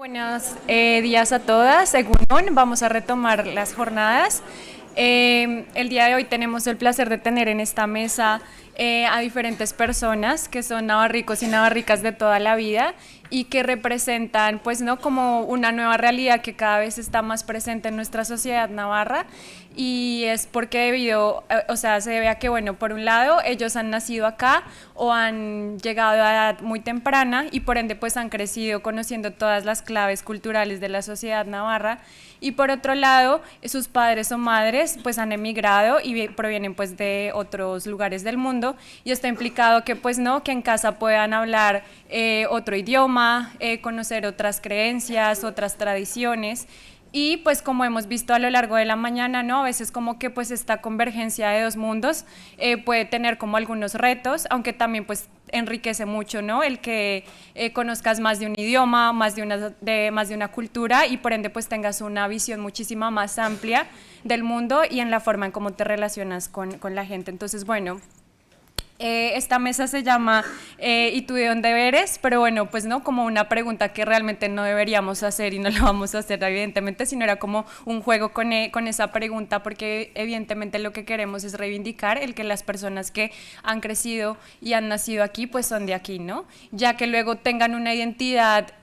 Buenos días a todas. Egunon, vamos a retomar las jornadas. El día de hoy tenemos el placer de tener en esta mesa a diferentes personas que son navarricos y navarricas de toda la vida y que representan, pues, ¿no?, como una nueva realidad que cada vez está más presente en nuestra sociedad navarra, y es porque se debe a que, bueno, por un lado, ellos han nacido acá o han llegado a edad muy temprana y por ende, pues, han crecido conociendo todas las claves culturales de la sociedad navarra, y por otro lado, sus padres o madres, pues, han emigrado y provienen, pues, de otros lugares del mundo, y está implicado que, pues, no, que en casa puedan hablar otro idioma, conocer otras creencias, otras tradiciones. Y pues como hemos visto a lo largo de la mañana, ¿no?, a veces como que pues esta convergencia de dos mundos puede tener como algunos retos, aunque también pues enriquece mucho, ¿no?, el que conozcas más de un idioma, más de una cultura, y por ende pues tengas una visión muchísima más amplia del mundo y en la forma en cómo te relacionas con la gente. Entonces, bueno, esta mesa se llama ¿y tú de dónde eres? Pero bueno, pues no, como una pregunta que realmente no deberíamos hacer y no la vamos a hacer evidentemente, sino era como un juego con esa pregunta, porque evidentemente lo que queremos es reivindicar el que las personas que han crecido y han nacido aquí pues son de aquí, ¿no? Ya que luego tengan una identidad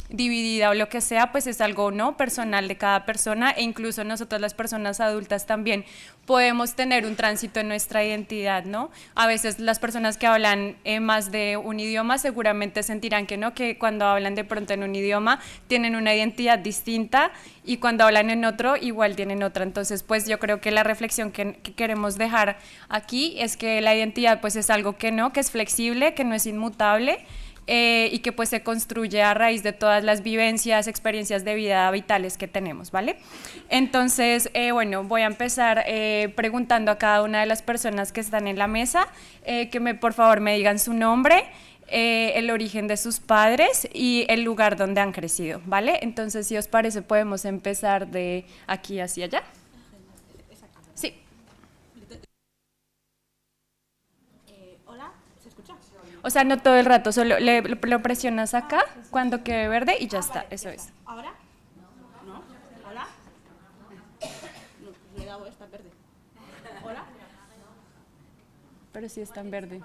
dividida o lo que sea, pues es algo no personal de cada persona, e incluso nosotros las personas adultas también podemos tener un tránsito en nuestra identidad, ¿no? A veces las personas que hablan más de un idioma seguramente sentirán que no, que cuando hablan de pronto en un idioma tienen una identidad distinta y cuando hablan en otro igual tienen otra. Entonces pues yo creo que la reflexión que queremos dejar aquí es que la identidad pues es algo que no, que es flexible, que no es inmutable, y que pues se construye a raíz de todas las vivencias, experiencias de vida vitales que tenemos, ¿vale? Entonces, bueno, voy a empezar preguntando a cada una de las personas que están en la mesa por favor me digan su nombre, el origen de sus padres y el lugar donde han crecido, ¿vale? Entonces, si os parece, podemos empezar de aquí hacia allá. Sí. O sea, no todo el rato, solo lo presionas acá cuando quede verde y ya está, eso es. ¿Ahora? ¿No? ¿Hola? No, le he dado esta verde. ¿Hola? Pero sí está en verde.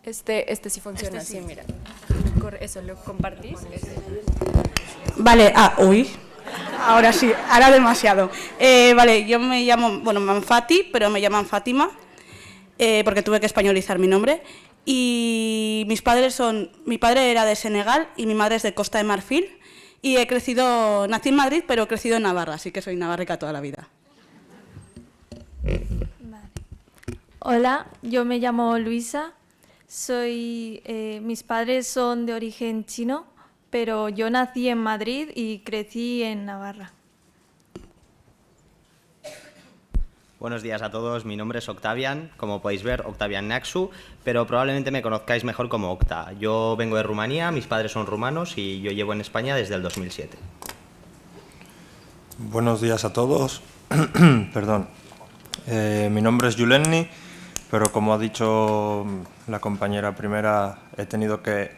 Este sí funciona, sí, mira. Eso lo compartís. Vale, uy. Ahora sí, ahora demasiado. Vale, yo me llamo, bueno, Manfati, pero me llaman Fátima, porque tuve que españolizar mi nombre. Y mi padre era de Senegal y mi madre es de Costa de Marfil. Y nací en Madrid, pero he crecido en Navarra, así que soy navarrica toda la vida. Vale. Hola, yo me llamo Luisa. Mis padres son de origen chino, pero yo nací en Madrid y crecí en Navarra. Buenos días a todos, mi nombre es Octavian, como podéis ver, Octavian Naxu, pero probablemente me conozcáis mejor como Octa. Yo vengo de Rumanía, mis padres son rumanos y yo llevo en España desde el 2007. Buenos días a todos. Perdón. Mi nombre es Yulenni, pero como ha dicho la compañera primera, he tenido que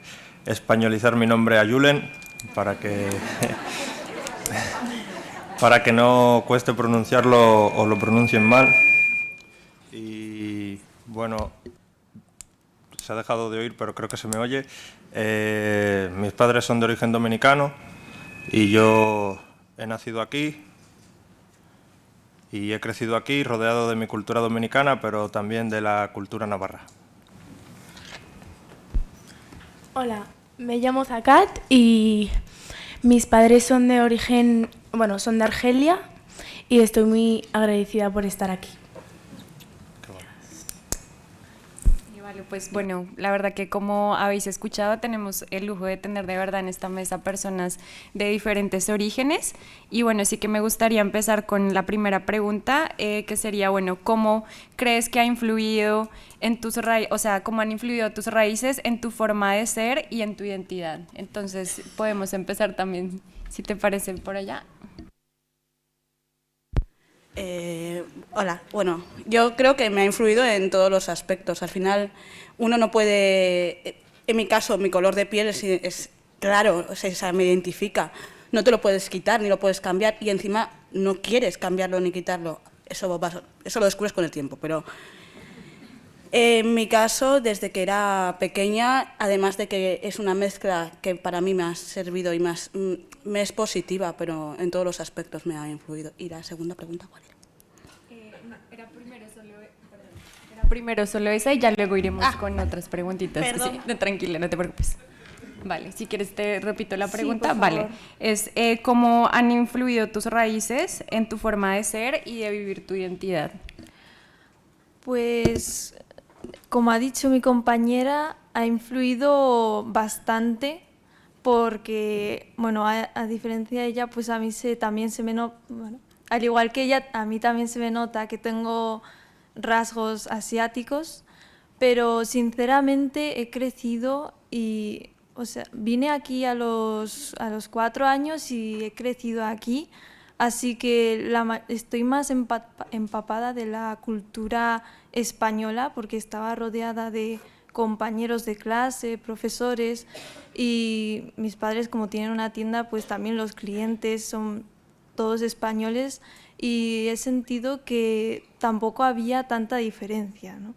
españolizar mi nombre a Julen para que no cueste pronunciarlo o lo pronuncien mal. Y bueno, se ha dejado de oír, pero creo que se me oye. Mis padres son de origen dominicano y yo he nacido aquí y he crecido aquí rodeado de mi cultura dominicana, pero también de la cultura navarra. Hola, me llamo Zakat y mis padres son de origen, son de Argelia y estoy muy agradecida por estar aquí. Y vale, pues bueno, la verdad que como habéis escuchado, tenemos el lujo de tener de verdad en esta mesa personas de diferentes orígenes. Y bueno, sí que me gustaría empezar con la primera pregunta, que sería, bueno, ¿cómo crees que ha influido en tus raíces, o sea, cómo han influido tus raíces en tu forma de ser y en tu identidad? Entonces, podemos empezar también, si te parece, por allá. Hola, bueno, yo creo que me ha influido en todos los aspectos. Al final, uno no puede, en mi caso, mi color de piel es claro, o sea, me identifica. No te lo puedes quitar ni lo puedes cambiar y encima no quieres cambiarlo ni quitarlo. Eso lo descubres con el tiempo, pero en mi caso, desde que era pequeña, además de que es una mezcla que para mí me ha servido y me es positiva, pero en todos los aspectos me ha influido. ¿Y la segunda pregunta cuál era? Era primero solo esa y ya luego iremos con otras preguntitas. Perdón. Sí, tranquila, no te preocupes. Vale, si quieres te repito la pregunta. Sí, por favor. Vale, es ¿cómo han influido tus raíces en tu forma de ser y de vivir tu identidad? Pues, como ha dicho mi compañera, ha influido bastante porque, bueno, a diferencia de ella, pues a mí también se me nota, bueno, al igual que ella, a mí también se me nota que tengo rasgos asiáticos, pero sinceramente he crecido y, o sea, vine aquí a los 4 años y he crecido aquí, así que estoy más empapada de la cultura española porque estaba rodeada de compañeros de clase, profesores, y mis padres, como tienen una tienda, pues también los clientes son todos españoles y he sentido que tampoco había tanta diferencia, ¿no?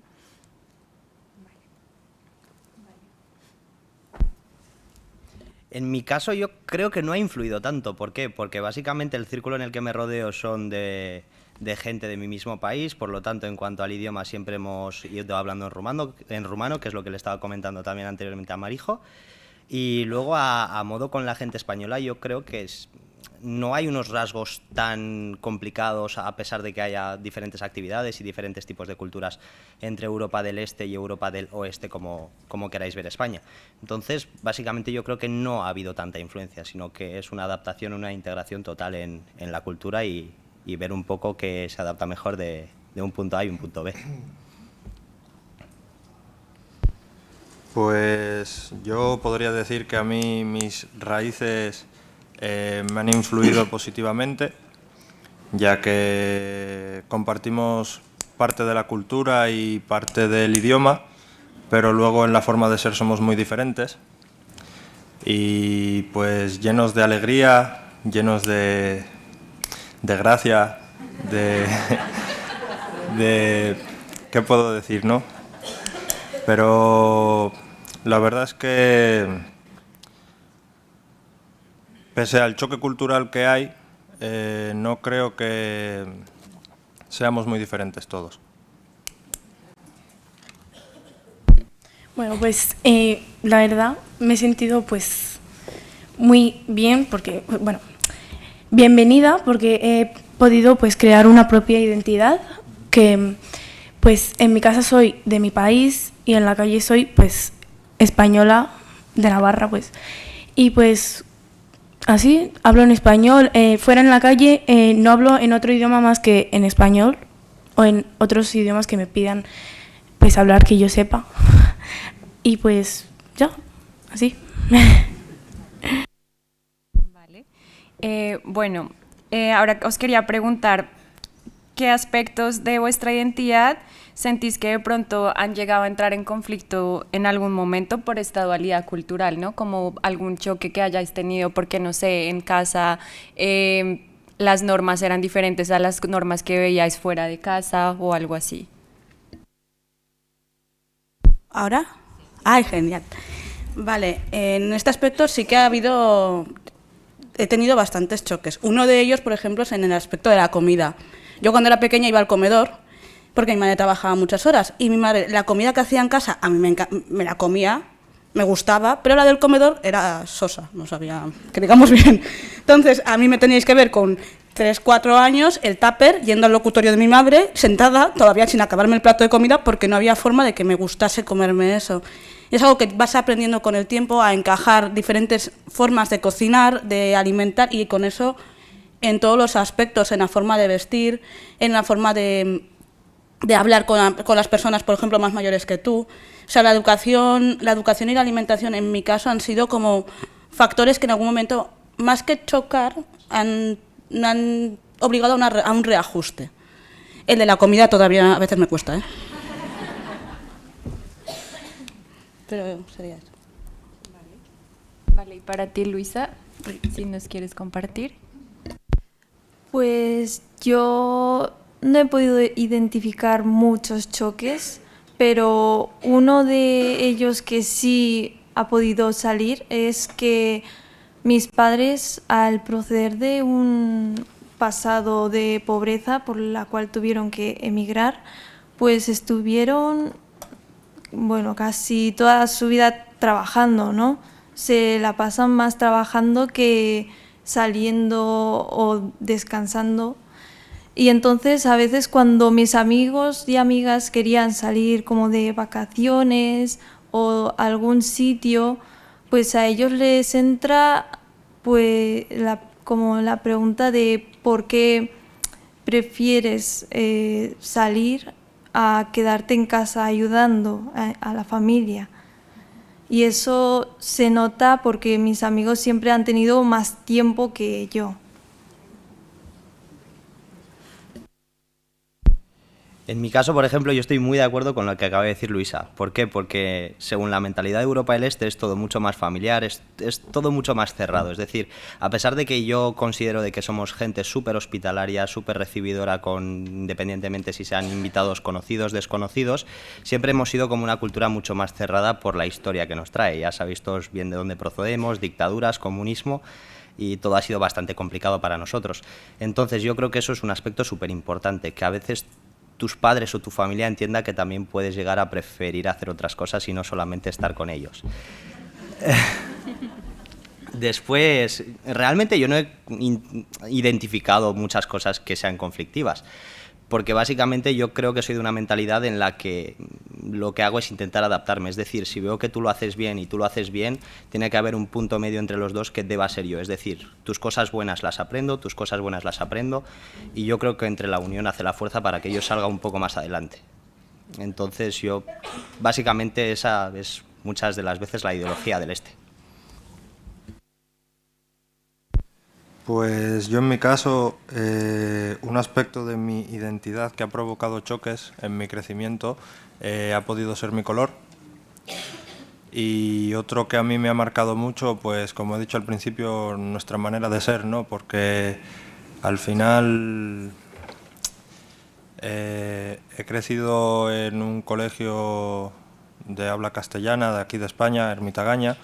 En mi caso yo creo que no ha influido tanto. ¿Por qué? Porque básicamente el círculo en el que me rodeo son de gente de mi mismo país, por lo tanto en cuanto al idioma siempre hemos ido hablando en rumano, que es lo que le estaba comentando también anteriormente a Marijo. Y luego a modo con la gente española yo creo que no hay unos rasgos tan complicados a pesar de que haya diferentes actividades y diferentes tipos de culturas entre Europa del Este y Europa del Oeste como queráis ver España. Entonces, básicamente yo creo que no ha habido tanta influencia, sino que es una adaptación, una integración total en la cultura y ver un poco que se adapta mejor de un punto A y un punto B. Pues yo podría decir que a mí mis raíces me han influido positivamente, ya que compartimos parte de la cultura y parte del idioma, pero luego en la forma de ser somos muy diferentes. Y pues llenos de alegría, llenos de gracia, de ¿qué puedo decir, no? Pero la verdad es que, pese al choque cultural que hay, no creo que seamos muy diferentes todos. Bueno, pues la verdad me he sentido pues muy bien porque, bueno, bienvenida porque he podido pues crear una propia identidad que pues en mi casa soy de mi país y en la calle soy pues española de Navarra pues y pues así hablo en español, fuera en la calle no hablo en otro idioma más que en español o en otros idiomas que me pidan pues hablar que yo sepa y pues ya, así. Vale. Bueno, ahora os quería preguntar, ¿qué aspectos de vuestra identidad sentís que de pronto han llegado a entrar en conflicto en algún momento por esta dualidad cultural, ¿no? Como algún choque que hayáis tenido porque, no sé, en casa las normas eran diferentes a las normas que veíais fuera de casa o algo así. ¿Ahora? ¡Ay, genial! Vale, en este aspecto sí que he tenido bastantes choques. Uno de ellos, por ejemplo, es en el aspecto de la comida. Yo cuando era pequeña iba al comedor, porque mi madre trabajaba muchas horas, y mi madre, la comida que hacía en casa, a mí me la comía, me gustaba, pero la del comedor era sosa, no sabía, que digamos bien. Entonces, a mí me teníais que ver con 3, 4 años, el tupper, yendo al locutorio de mi madre, sentada, todavía sin acabarme el plato de comida, porque no había forma de que me gustase comerme eso. Es algo que vas aprendiendo con el tiempo a encajar diferentes formas de cocinar, de alimentar, y con eso en todos los aspectos, en la forma de vestir, en la forma de hablar con las personas, por ejemplo, más mayores que tú. O sea, la educación y la alimentación, en mi caso, han sido como factores que en algún momento, más que chocar, me han obligado a un reajuste. El de la comida todavía a veces me cuesta, ¿eh? Pero sería eso. Vale, y para ti, Luisa, si nos quieres compartir. Pues yo no he podido identificar muchos choques, pero uno de ellos que sí ha podido salir es que mis padres, al proceder de un pasado de pobreza por la cual tuvieron que emigrar, pues estuvieron, bueno, casi toda su vida trabajando, ¿no? Se la pasan más trabajando que saliendo o descansando. Y entonces a veces cuando mis amigos y amigas querían salir como de vacaciones o algún sitio, pues a ellos les entra pues como la pregunta de por qué prefieres salir a quedarte en casa ayudando a la familia. Y eso se nota porque mis amigos siempre han tenido más tiempo que yo. En mi caso, por ejemplo, yo estoy muy de acuerdo con lo que acaba de decir Luisa. ¿Por qué? Porque según la mentalidad de Europa del Este es todo mucho más familiar, es todo mucho más cerrado. Es decir, a pesar de que yo considero de que somos gente súper hospitalaria, súper recibidora, independientemente si sean invitados conocidos, desconocidos, siempre hemos sido como una cultura mucho más cerrada por la historia que nos trae. Ya sabéis todos bien de dónde procedemos, dictaduras, comunismo, y todo ha sido bastante complicado para nosotros. Entonces yo creo que eso es un aspecto súper importante, que a veces tus padres o tu familia entienda que también puedes llegar a preferir hacer otras cosas y no solamente estar con ellos. Después, realmente yo no he identificado muchas cosas que sean conflictivas, porque básicamente yo creo que soy de una mentalidad en la que lo que hago es intentar adaptarme. Es decir, si veo que tú lo haces bien y tú lo haces bien, tiene que haber un punto medio entre los dos que deba ser yo. Es decir, tus cosas buenas las aprendo, tus cosas buenas las aprendo, y yo creo que entre la unión hace la fuerza para que yo salga un poco más adelante. Entonces yo, básicamente esa es muchas de las veces la ideología del Este. Pues yo en mi caso, un aspecto de mi identidad que ha provocado choques en mi crecimiento ha podido ser mi color. Y otro que a mí me ha marcado mucho, pues como he dicho al principio, nuestra manera de ser, ¿no? Porque al final he crecido en un colegio de habla castellana de aquí de España, Ermitagaña,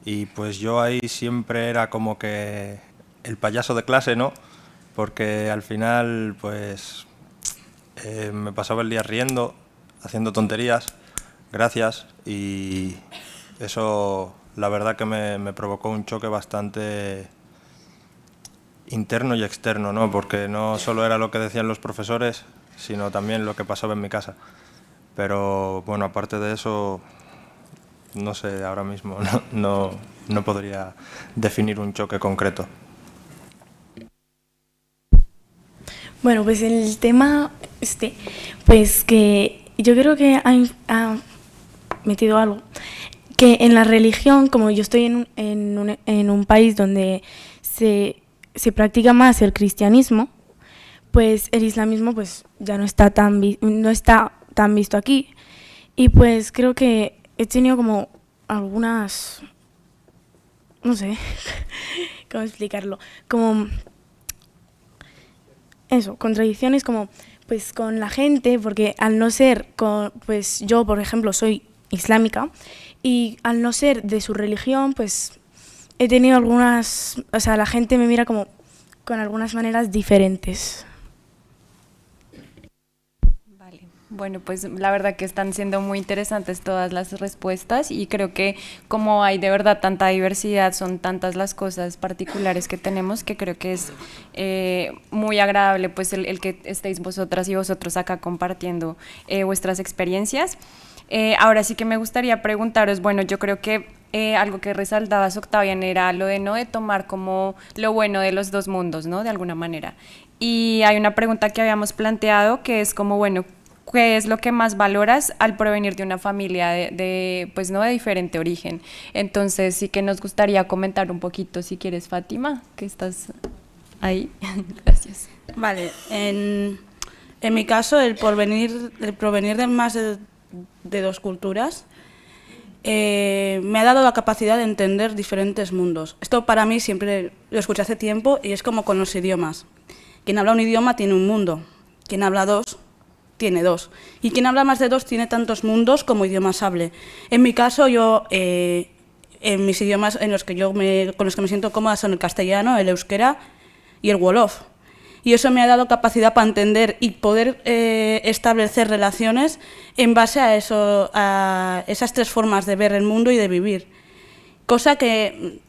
y pues yo ahí siempre era como que el payaso de clase, ¿no? Porque al final, pues, me pasaba el día riendo, haciendo tonterías, gracias, y eso, la verdad que me provocó un choque bastante interno y externo, ¿no? Porque no solo era lo que decían los profesores, sino también lo que pasaba en mi casa. Pero, bueno, aparte de eso, no sé, ahora mismo no podría definir un choque concreto. Bueno, pues el tema, pues que yo creo que ha metido algo, que en la religión, como yo estoy en un país donde se practica más el cristianismo, pues el islamismo pues ya no está tan visto aquí, y pues creo que he tenido como algunas, no sé cómo explicarlo, como eso, contradicciones como pues con la gente, porque al no ser, pues yo por ejemplo soy islámica, y al no ser de su religión, pues he tenido algunas, o sea, la gente me mira como con algunas maneras diferentes. Vale, Bueno, pues la verdad que están siendo muy interesantes todas las respuestas y creo que como hay de verdad tanta diversidad, son tantas las cosas particulares que tenemos que creo que es muy agradable pues el que estéis vosotras y vosotros acá compartiendo vuestras experiencias. Ahora sí que me gustaría preguntaros, bueno, yo creo que algo que resaltabas, Octavian, era lo de no de tomar como lo bueno de los dos mundos, ¿no? De alguna manera. Y hay una pregunta que habíamos planteado que es como, bueno, ¿qué es lo que más valoras al provenir de una familia pues no de diferente origen? Entonces sí que nos gustaría comentar un poquito, si quieres, Fátima, que estás ahí. Gracias. Vale, en mi caso, el provenir de más de dos culturas me ha dado la capacidad de entender diferentes mundos. Esto para mí siempre lo escuché hace tiempo y es como con los idiomas. Quien habla un idioma tiene un mundo, quien habla dos tiene dos. Y quien habla más de dos tiene tantos mundos como idiomas hable. En mi caso, yo, en mis idiomas con los que me siento cómoda son el castellano, el euskera y el wolof. Y eso me ha dado capacidad para entender y poder establecer relaciones en base a esas tres formas de ver el mundo y de vivir. Cosa que,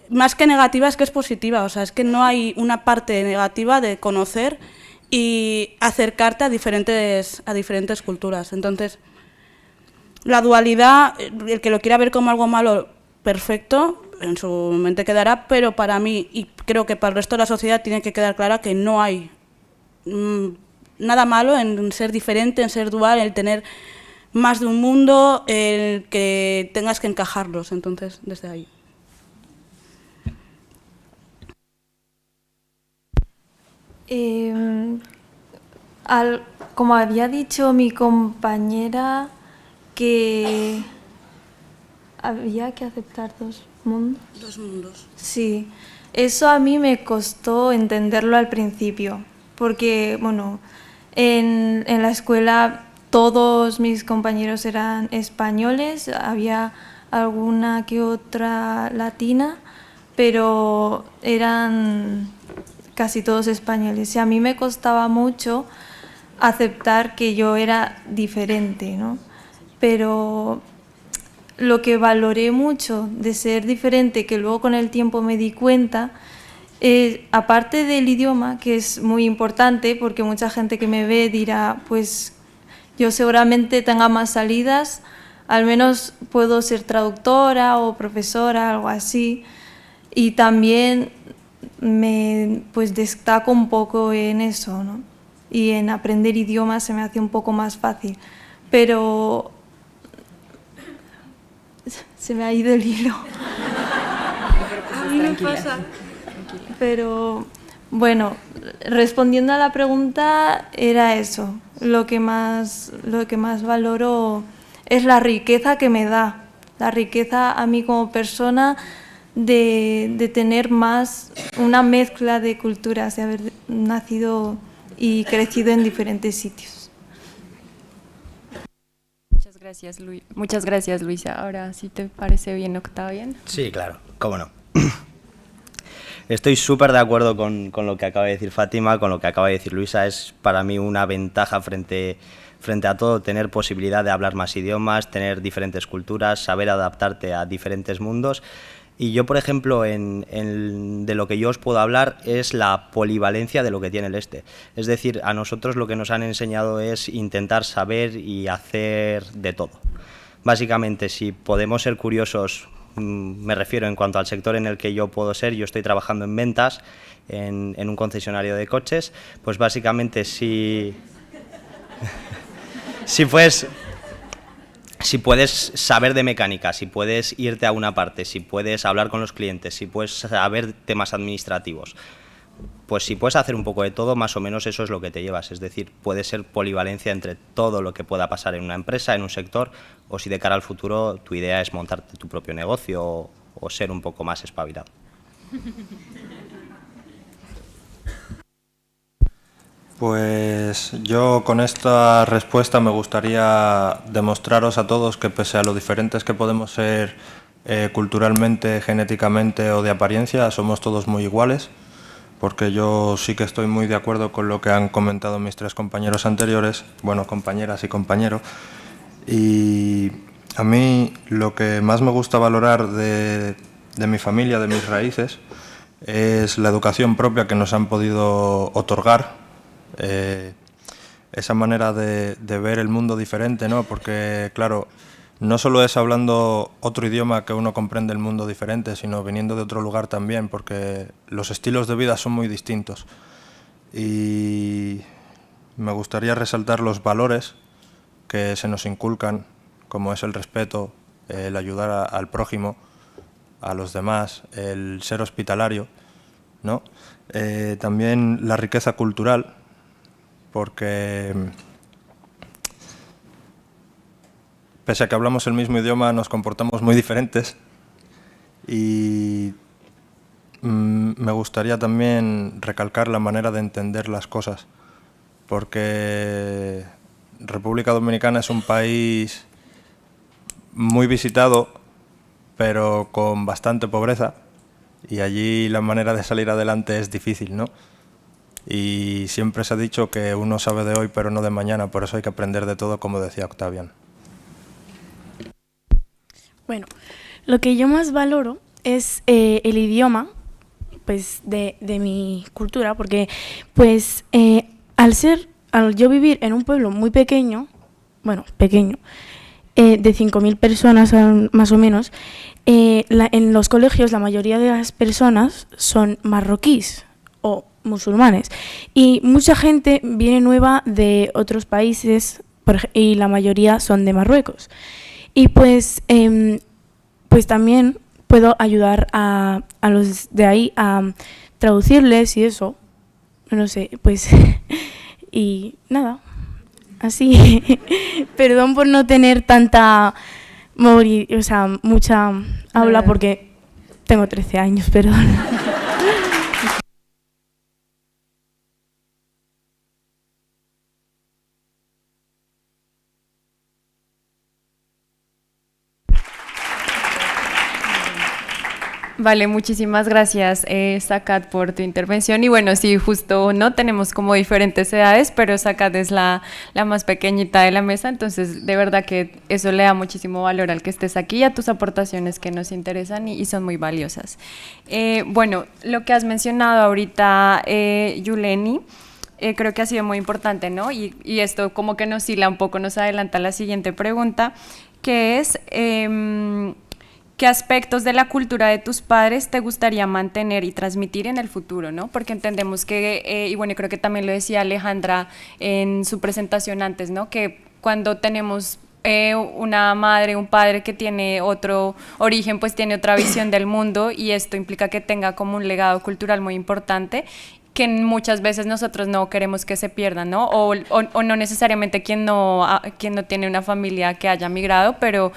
más que negativa, es que es positiva. O sea, es que no hay una parte negativa de conocer y acercarte a diferentes culturas. Entonces, la dualidad, el que lo quiera ver como algo malo, perfecto, en su mente quedará, pero para mí, y creo que para el resto de la sociedad, tiene que quedar clara que no hay nada malo en ser diferente, en ser dual, en tener más de un mundo, el que tengas que encajarlos. Entonces, desde ahí. Como había dicho mi compañera, que había que aceptar dos mundos. Dos mundos. Sí, eso a mí me costó entenderlo al principio, porque, bueno, en la escuela todos mis compañeros eran españoles, había alguna que otra latina, pero eran casi todos españoles. Y a mí me costaba mucho aceptar que yo era diferente, ¿no? Pero lo que valoré mucho de ser diferente, que luego con el tiempo me di cuenta, aparte del idioma, que es muy importante, porque mucha gente que me ve dirá, pues yo seguramente tenga más salidas, al menos puedo ser traductora o profesora, algo así, y también me pues destaco un poco en eso, ¿no? Y en aprender idiomas se me hace un poco más fácil, pero se me ha ido el hilo. A mí me pasa. Pero bueno, respondiendo a la pregunta, era eso. Lo que más valoro es la riqueza que me da, la riqueza a mí como persona de tener más una mezcla de culturas, de haber nacido y crecido en diferentes sitios. Muchas gracias, Luisa. Ahora, ¿sí te parece bien, Octavian? Sí, claro, cómo no. Estoy súper de acuerdo con lo que acaba de decir Fátima, con lo que acaba de decir Luisa. Es para mí una ventaja frente a todo, tener posibilidad de hablar más idiomas, tener diferentes culturas, saber adaptarte a diferentes mundos. Y yo, por ejemplo, de lo que yo os puedo hablar es la polivalencia de lo que tiene el este. Es decir, a nosotros lo que nos han enseñado es intentar saber y hacer de todo. Básicamente, si podemos ser curiosos, me refiero en cuanto al sector en el que yo puedo ser, yo estoy trabajando en ventas en un concesionario de coches, pues básicamente si puedes saber de mecánica, si puedes irte a una parte, si puedes hablar con los clientes, si puedes saber temas administrativos, pues si puedes hacer un poco de todo, más o menos eso es lo que te llevas. Es decir, puede ser polivalencia entre todo lo que pueda pasar en una empresa, en un sector, o si de cara al futuro tu idea es montarte tu propio negocio o ser un poco más espabilado. Pues yo con esta respuesta me gustaría demostraros a todos que pese a lo diferentes que podemos ser culturalmente, genéticamente o de apariencia, somos todos muy iguales, porque yo sí que estoy muy de acuerdo con lo que han comentado mis tres compañeros anteriores, bueno, compañeras y compañero, y a mí lo que más me gusta valorar de mi familia, de mis raíces, es la educación propia que nos han podido otorgar, esa manera de ver el mundo diferente, ¿no? Porque, claro, no solo es hablando otro idioma que uno comprende el mundo diferente, sino viniendo de otro lugar también, porque los estilos de vida son muy distintos. Y me gustaría resaltar los valores que se nos inculcan, como es el respeto, el ayudar al prójimo, a los demás, el ser hospitalario, ¿no? También la riqueza cultural, porque pese a que hablamos el mismo idioma, nos comportamos muy diferentes, y me gustaría también recalcar la manera de entender las cosas, porque República Dominicana es un país muy visitado, pero con bastante pobreza, y allí la manera de salir adelante es difícil, ¿no? Y siempre se ha dicho que uno sabe de hoy pero no de mañana, por eso hay que aprender de todo, como decía Octavian. Bueno, lo que yo más valoro es el idioma, pues, de mi cultura, porque pues al yo vivir en un pueblo muy pequeño, bueno, pequeño, de 5.000 personas más o menos, en los colegios la mayoría de las personas son marroquíes o musulmanes, y mucha gente viene nueva de otros países y la mayoría son de Marruecos. Y pues también puedo ayudar a los de ahí a traducirles y eso, no sé, pues, y nada, así. Perdón por no tener tanta mucha habla, porque tengo 13 años, perdón. Vale, muchísimas gracias, Sakat, por tu intervención. Y bueno, sí, justo no tenemos como diferentes edades, pero Sakat es la más pequeñita de la mesa, entonces de verdad que eso le da muchísimo valor al que estés aquí y a tus aportaciones que nos interesan y son muy valiosas. Bueno, lo que has mencionado ahorita, Yuleni, creo que ha sido muy importante, ¿no? Y esto como que nos hila un poco, nos adelanta a la siguiente pregunta, que es ¿qué aspectos de la cultura de tus padres te gustaría mantener y transmitir en el futuro, ¿no? Porque entendemos que, y bueno, creo que también lo decía Alejandra en su presentación antes, ¿no? Que cuando tenemos una madre, un padre que tiene otro origen, pues tiene otra visión del mundo, y esto implica que tenga como un legado cultural muy importante, que muchas veces nosotros no queremos que se pierdan, ¿no? O no necesariamente quien no tiene una familia que haya migrado, pero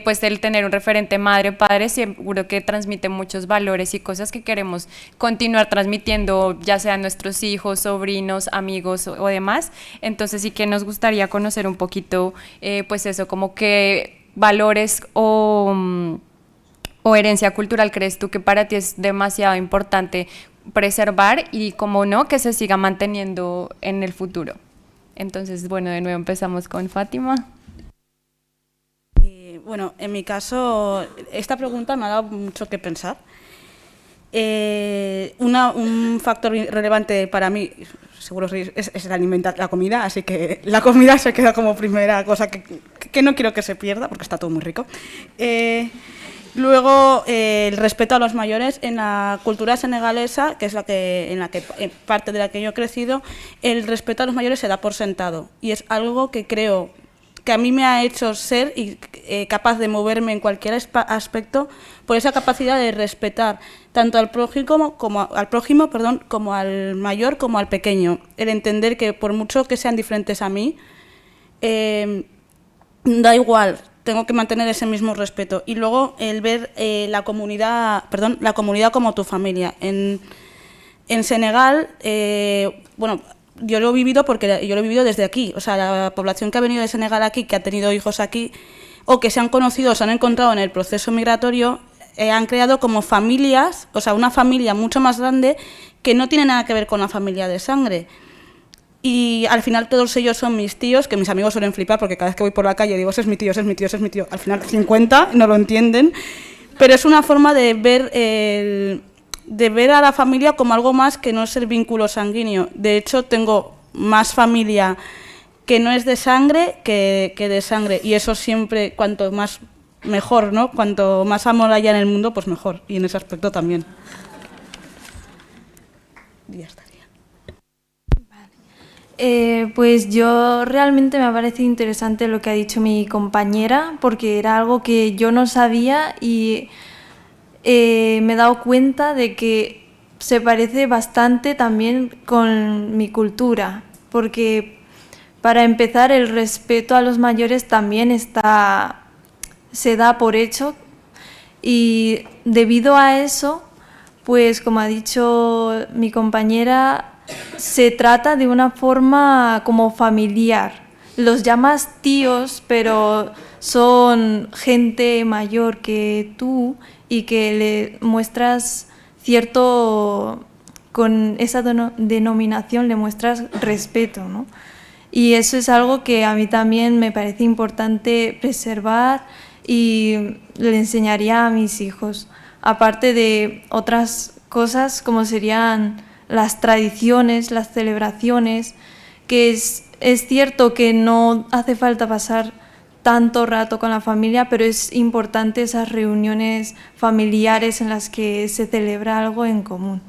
pues el tener un referente madre, padre, seguro que transmite muchos valores y cosas que queremos continuar transmitiendo, ya sean nuestros hijos, sobrinos, amigos o demás. Entonces sí que nos gustaría conocer un poquito, pues eso, como qué valores o herencia cultural crees tú que para ti es demasiado importante preservar y, como no, que se siga manteniendo en el futuro. Entonces, bueno, de nuevo empezamos con Fátima. Bueno, en mi caso, esta pregunta me ha dado mucho que pensar. Un factor relevante para mí, seguro es la comida, así que la comida se queda como primera cosa que no quiero que se pierda, porque está todo muy rico. Luego, el respeto a los mayores. En la cultura senegalesa, que es parte de la que yo he crecido, el respeto a los mayores se da por sentado, y es algo que creo que a mí me ha hecho ser capaz de moverme en cualquier aspecto por esa capacidad de respetar tanto al prójimo como al mayor como al pequeño. El entender que por mucho que sean diferentes a mí, da igual, tengo que mantener ese mismo respeto. Y luego el ver la comunidad como tu familia. En Senegal, bueno, yo lo he vivido desde aquí. O sea, la población que ha venido de Senegal aquí, que ha tenido hijos aquí, o que se han conocido o se han encontrado en el proceso migratorio, han creado como familias, o sea, una familia mucho más grande que no tiene nada que ver con la familia de sangre. Y al final todos ellos son mis tíos, que mis amigos suelen flipar porque cada vez que voy por la calle digo, ese es mi tío, ese es mi tío, ese es mi tío. Al final 50 no lo entienden, pero es una forma de ver a la familia como algo más que no es el vínculo sanguíneo. De hecho, tengo más familia que no es de sangre que de sangre, y eso siempre, cuanto más mejor, ¿no? Cuanto más amor haya en el mundo, pues mejor, y en ese aspecto también. Y ya estaría. Pues yo realmente me ha parecido interesante lo que ha dicho mi compañera, porque era algo que yo no sabía y me he dado cuenta de que se parece bastante también con mi cultura, porque para empezar el respeto a los mayores también se da por hecho, y debido a eso, pues como ha dicho mi compañera, se trata de una forma como familiar. Los llamas tíos, pero son gente mayor que tú y que le muestras con esa denominación le muestras respeto, ¿no? Y eso es algo que a mí también me parece importante preservar y le enseñaría a mis hijos, aparte de otras cosas como serían las tradiciones, las celebraciones, que es cierto que no hace falta pasar tanto rato con la familia, pero es importante esas reuniones familiares en las que se celebra algo en común.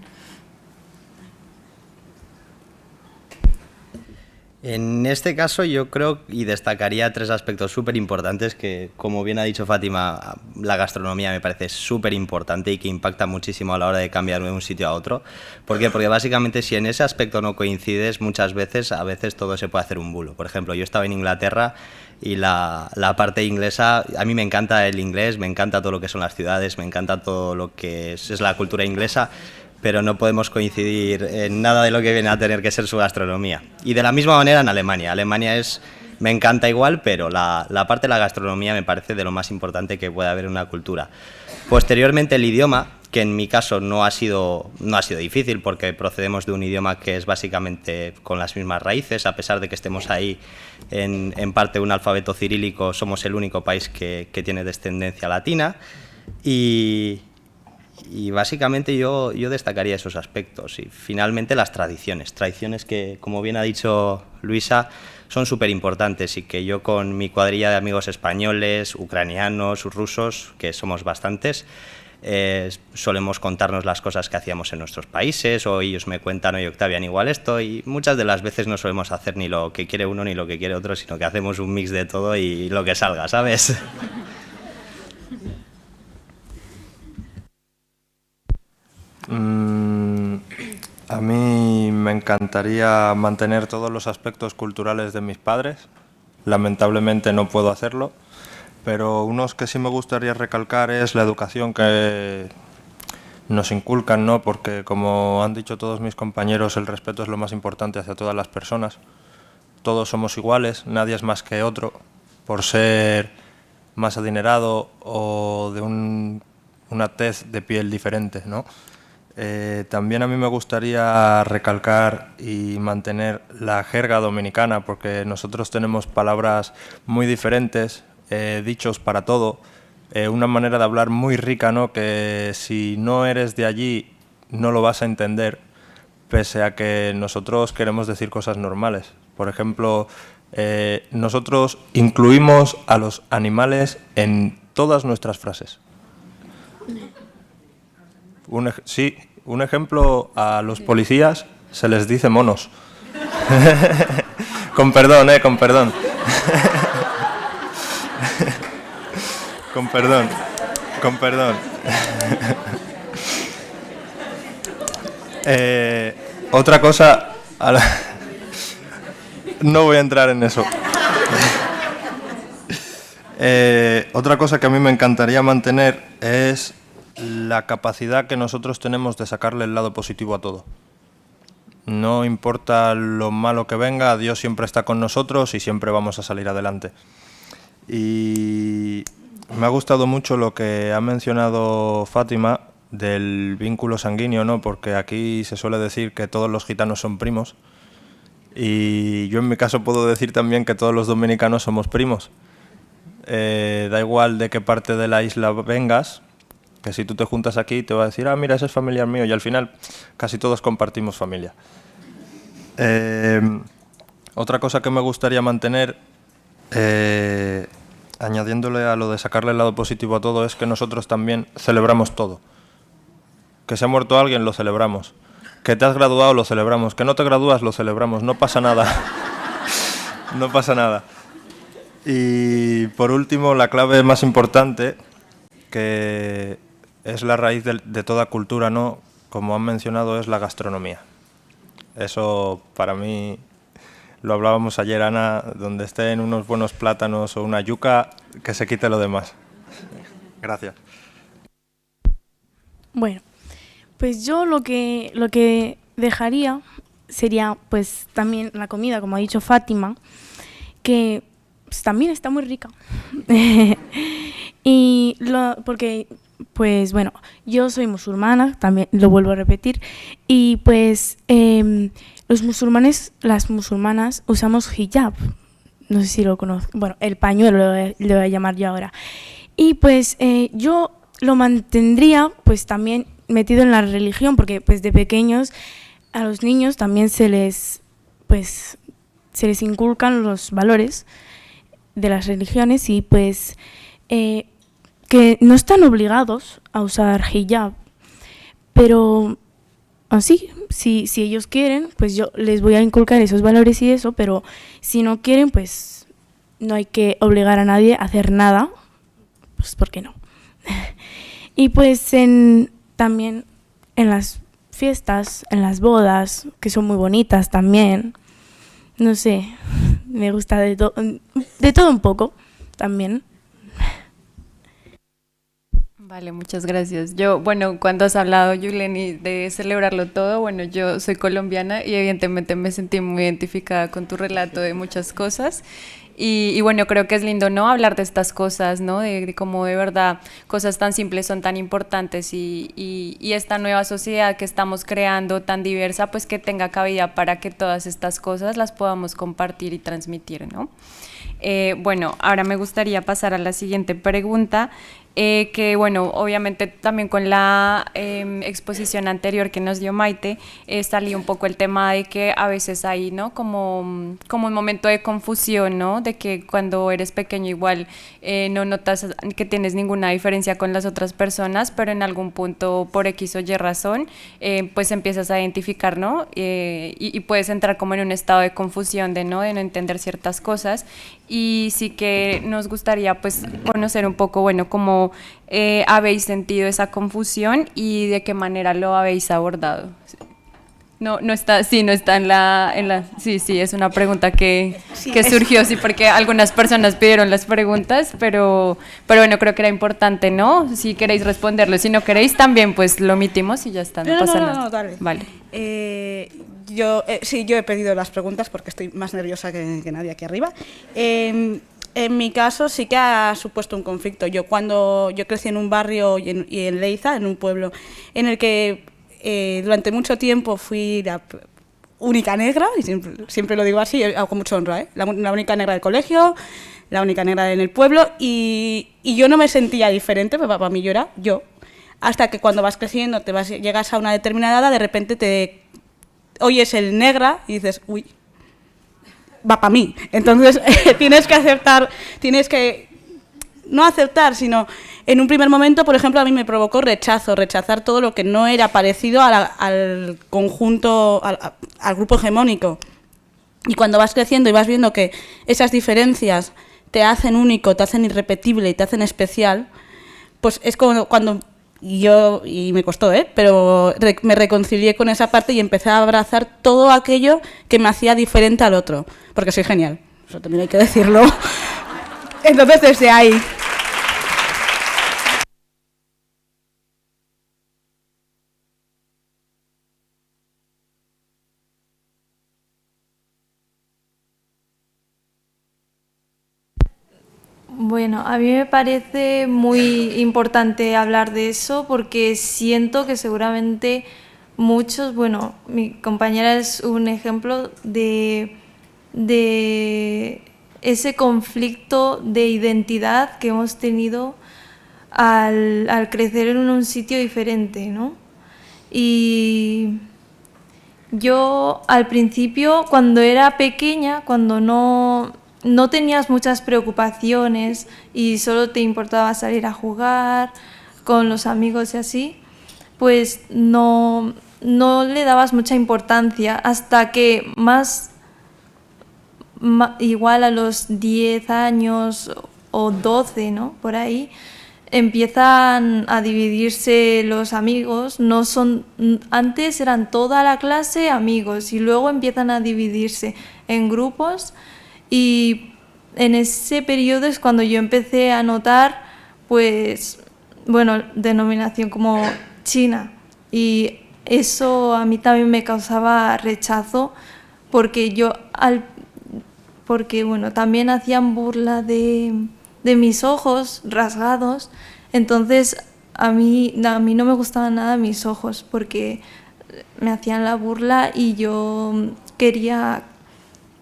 En este caso yo creo y destacaría 3 aspectos súper importantes que, como bien ha dicho Fátima, la gastronomía me parece súper importante y que impacta muchísimo a la hora de cambiar de un sitio a otro. ¿Por qué? Porque básicamente si en ese aspecto no coincides, a veces todo se puede hacer un bulo. Por ejemplo, yo estaba en Inglaterra y la parte inglesa, a mí me encanta el inglés, me encanta todo lo que son las ciudades, me encanta todo lo que es la cultura inglesa, pero no podemos coincidir en nada de lo que viene a tener que ser su gastronomía. Y de la misma manera en Alemania. Me encanta igual, pero la parte de la gastronomía me parece de lo más importante que puede haber en una cultura. Posteriormente el idioma, que en mi caso no ha sido difícil porque procedemos de un idioma que es básicamente con las mismas raíces, a pesar de que estemos ahí en parte un alfabeto cirílico, somos el único país que tiene descendencia latina y básicamente yo destacaría esos aspectos. Y finalmente las tradiciones que, como bien ha dicho Luisa, son súper importantes y que yo con mi cuadrilla de amigos españoles, ucranianos, rusos, que somos bastantes, solemos contarnos las cosas que hacíamos en nuestros países, o ellos me cuentan, oye Octavian, igual esto, y muchas de las veces no solemos hacer ni lo que quiere uno ni lo que quiere otro, sino que hacemos un mix de todo y lo que salga, ¿sabes? A mí me encantaría mantener todos los aspectos culturales de mis padres. Lamentablemente no puedo hacerlo, pero unos que sí me gustaría recalcar es la educación que nos inculcan, ¿no? Porque como han dicho todos mis compañeros, el respeto es lo más importante hacia todas las personas. Todos somos iguales, nadie es más que otro por ser más adinerado o de una tez de piel diferente, ¿no? También a mí me gustaría recalcar y mantener la jerga dominicana, porque nosotros tenemos palabras muy diferentes, dichos para todo, una manera de hablar muy rica, ¿no? Que si no eres de allí no lo vas a entender, pese a que nosotros queremos decir cosas normales. Por ejemplo, nosotros incluimos a los animales en todas nuestras frases. Sí, un ejemplo, a los policías se les dice monos. Con perdón, con perdón. Con perdón, con perdón. Otra cosa... No voy a entrar en eso. Otra cosa que a mí me encantaría mantener es la capacidad que nosotros tenemos de sacarle el lado positivo a todo. No importa lo malo que venga, Dios siempre está con nosotros y siempre vamos a salir adelante. Y me ha gustado mucho lo que ha mencionado Fátima del vínculo sanguíneo, ¿no? Porque aquí se suele decir que todos los gitanos son primos y yo en mi caso puedo decir también que todos los dominicanos somos primos. Da igual de qué parte de la isla vengas, que si tú te juntas aquí te va a decir, ah, mira, ese es familiar mío, y al final casi todos compartimos familia. Otra cosa que me gustaría mantener, añadiéndole a lo de sacarle el lado positivo a todo, es que nosotros también celebramos todo. Que se ha muerto alguien, lo celebramos. Que te has graduado, lo celebramos. Que no te gradúas, lo celebramos. No pasa nada. No pasa nada. Y por último, la clave más importante, que es la raíz de toda cultura, ¿no? Como han mencionado, es la gastronomía. Eso para mí, lo hablábamos ayer, Ana, donde estén unos buenos plátanos o una yuca, que se quite lo demás. Gracias. Bueno, pues yo lo que dejaría sería pues también la comida, como ha dicho Fátima, que pues, también está muy rica. Porque, pues bueno, yo soy musulmana, también lo vuelvo a repetir, y pues los musulmanes, las musulmanas usamos hijab, no sé si lo conozco, bueno, el pañuelo le voy a llamar yo ahora. Y pues yo lo mantendría pues también metido en la religión, porque pues de pequeños a los niños también se les inculcan los valores de las religiones y pues que no están obligados a usar hijab, pero así, si ellos quieren, pues yo les voy a inculcar esos valores y eso, pero si no quieren, pues no hay que obligar a nadie a hacer nada, pues ¿por qué no? Y pues también en las fiestas, en las bodas, que son muy bonitas también, no sé, me gusta de todo un poco también. Vale, muchas gracias. Yo, bueno, cuando has hablado, Yuleni, de celebrarlo todo, bueno, yo soy colombiana y evidentemente me sentí muy identificada con tu relato de muchas cosas. Y bueno, creo que es lindo, ¿no? Hablar de estas cosas, ¿no? De cómo de verdad cosas tan simples son tan importantes y esta nueva sociedad que estamos creando tan diversa, pues que tenga cabida para que todas estas cosas las podamos compartir y transmitir, ¿no? Bueno, ahora me gustaría pasar a la siguiente pregunta. Que bueno, obviamente también con la exposición anterior que nos dio Maite, salió un poco el tema de que a veces hay, ¿no? Como un momento de confusión, ¿no? De que cuando eres pequeño igual no notas que tienes ninguna diferencia con las otras personas, pero en algún punto por X o Y razón, pues empiezas a identificar, ¿no? Y puedes entrar como en un estado de confusión, de no entender ciertas cosas. Y sí que nos gustaría pues conocer un poco, bueno, cómo habéis sentido esa confusión y de qué manera lo habéis abordado. No está en la sí, es una pregunta que surgió, sí, porque algunas personas pidieron las preguntas, pero bueno, creo que era importante, ¿no? Si queréis responderlo, si no queréis también, pues lo omitimos y ya está, no pasa nada. No, dale. Vale. Yo he pedido las preguntas porque estoy más nerviosa que nadie aquí arriba. En mi caso sí que ha supuesto un conflicto. Yo crecí en un barrio y en Leiza, en un pueblo, en el que durante mucho tiempo fui la única negra, y siempre lo digo así, con mucha honra, ¿eh? La única negra del colegio, la única negra en el pueblo, y yo no me sentía diferente, para mí yo era yo, hasta que cuando vas creciendo, llegas a una determinada edad, de repente te oyes el negra y dices, uy, va para mí. Entonces tienes que no aceptar, sino en un primer momento, por ejemplo, a mí me provocó rechazar todo lo que no era parecido al conjunto, al grupo hegemónico. Y cuando vas creciendo y vas viendo que esas diferencias te hacen único, te hacen irrepetible y te hacen especial, pues es como cuando y me costó, pero me reconcilié con esa parte y empecé a abrazar todo aquello que me hacía diferente al otro, porque soy genial, eso también hay que decirlo. Entonces, desde ahí. Bueno, a mí me parece muy importante hablar de eso porque siento que seguramente muchos, bueno, mi compañera es un ejemplo de ese conflicto de identidad que hemos tenido al crecer en un sitio diferente, ¿no? Y yo al principio, cuando era pequeña, cuando no tenías muchas preocupaciones y solo te importaba salir a jugar con los amigos y así, pues no le dabas mucha importancia hasta que igual a los 10 años o 12, ¿no? Por ahí, empiezan a dividirse los amigos, antes eran toda la clase amigos y luego empiezan a dividirse en grupos y en ese periodo es cuando yo empecé a notar, pues, bueno, denominación como China, y eso a mí también me causaba rechazo porque bueno, también hacían burla de mis ojos rasgados, entonces a mí no me gustaban nada mis ojos porque me hacían la burla y yo quería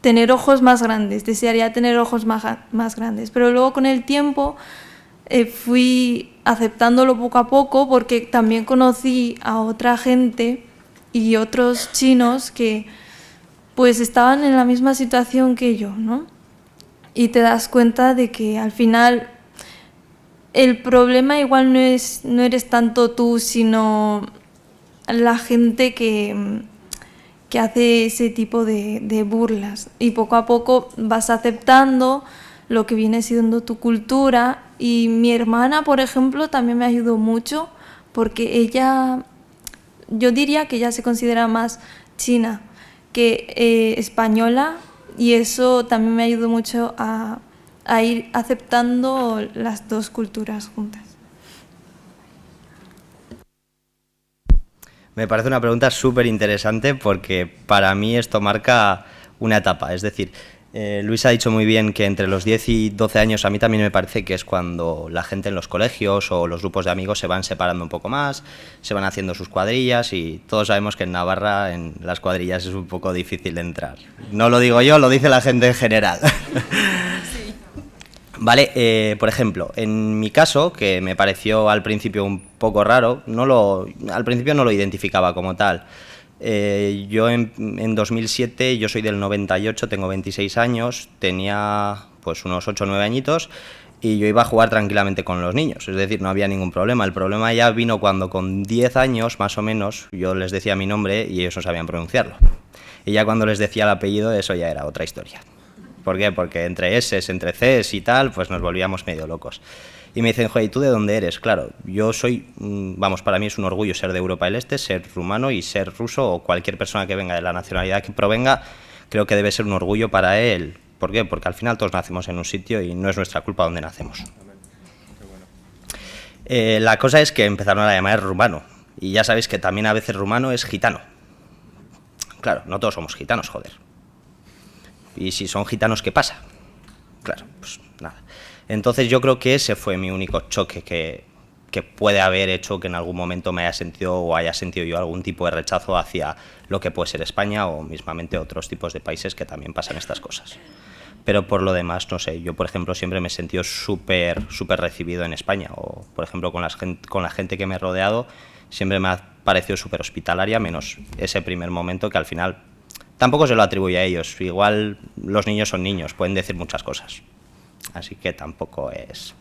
tener ojos más grandes, desearía tener ojos más grandes, pero luego con el tiempo fui aceptándolo poco a poco porque también conocí a otra gente y otros chinos que pues estaban en la misma situación que yo, ¿no? Y te das cuenta de que al final el problema igual no eres tanto tú, sino la gente que hace ese tipo de burlas. Y poco a poco vas aceptando lo que viene siendo tu cultura. Y mi hermana, por ejemplo, también me ayudó mucho porque yo diría que ella se considera más china que española, y eso también me ayudó mucho a ir aceptando las dos culturas juntas. Me parece una pregunta súper interesante porque para mí esto marca una etapa. Es decir, Luis ha dicho muy bien que entre los 10 y 12 años a mí también me parece que es cuando la gente en los colegios o los grupos de amigos se van separando un poco más, se van haciendo sus cuadrillas, y todos sabemos que en Navarra en las cuadrillas es un poco difícil de entrar. No lo digo yo, lo dice la gente en general. Sí. Vale, por ejemplo, en mi caso, que me pareció al principio un poco raro, al principio no lo identificaba como tal. Yo en 2007, yo soy del 98, tengo 26 años, tenía pues unos 8 o 9 añitos y yo iba a jugar tranquilamente con los niños, es decir, no había ningún problema. El problema ya vino cuando con 10 años más o menos yo les decía mi nombre y ellos no sabían pronunciarlo. Y ya cuando les decía el apellido, eso ya era otra historia. ¿Por qué? Porque entre S's, entre C's y tal, pues nos volvíamos medio locos. Y me dicen, joder, ¿y tú de dónde eres? Claro, yo soy, para mí es un orgullo ser de Europa del Este, ser rumano, y ser ruso o cualquier persona que venga de la nacionalidad que provenga, creo que debe ser un orgullo para él. ¿Por qué? Porque al final todos nacemos en un sitio y no es nuestra culpa donde nacemos. La cosa es que empezaron a llamar rumano, y ya sabéis que también a veces rumano es gitano. Claro, no todos somos gitanos, joder. Y si son gitanos, ¿qué pasa? Claro, pues nada. Entonces yo creo que ese fue mi único choque que puede haber hecho que en algún momento me haya sentido o haya sentido yo algún tipo de rechazo hacia lo que puede ser España o mismamente otros tipos de países que también pasan estas cosas. Pero por lo demás, no sé, yo por ejemplo siempre me he sentido súper recibido en España, o por ejemplo con la gente que me he rodeado siempre me ha parecido súper hospitalaria, menos ese primer momento que al final tampoco se lo atribuye a ellos. Igual los niños son niños, pueden decir muchas cosas. Así que tampoco es...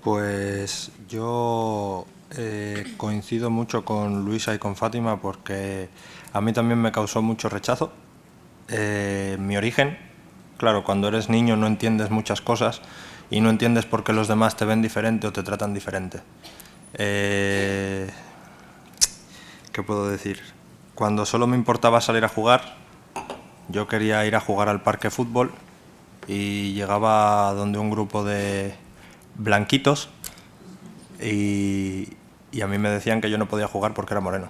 Pues yo coincido mucho con Luisa y con Fátima porque a mí también me causó mucho rechazo. Mi origen, claro, cuando eres niño no entiendes muchas cosas y no entiendes por qué los demás te ven diferente o te tratan diferente. ¿Qué puedo decir? Cuando solo me importaba salir a jugar, yo quería ir a jugar al parque de fútbol y llegaba donde un grupo de blanquitos y a mí me decían que yo no podía jugar porque era moreno.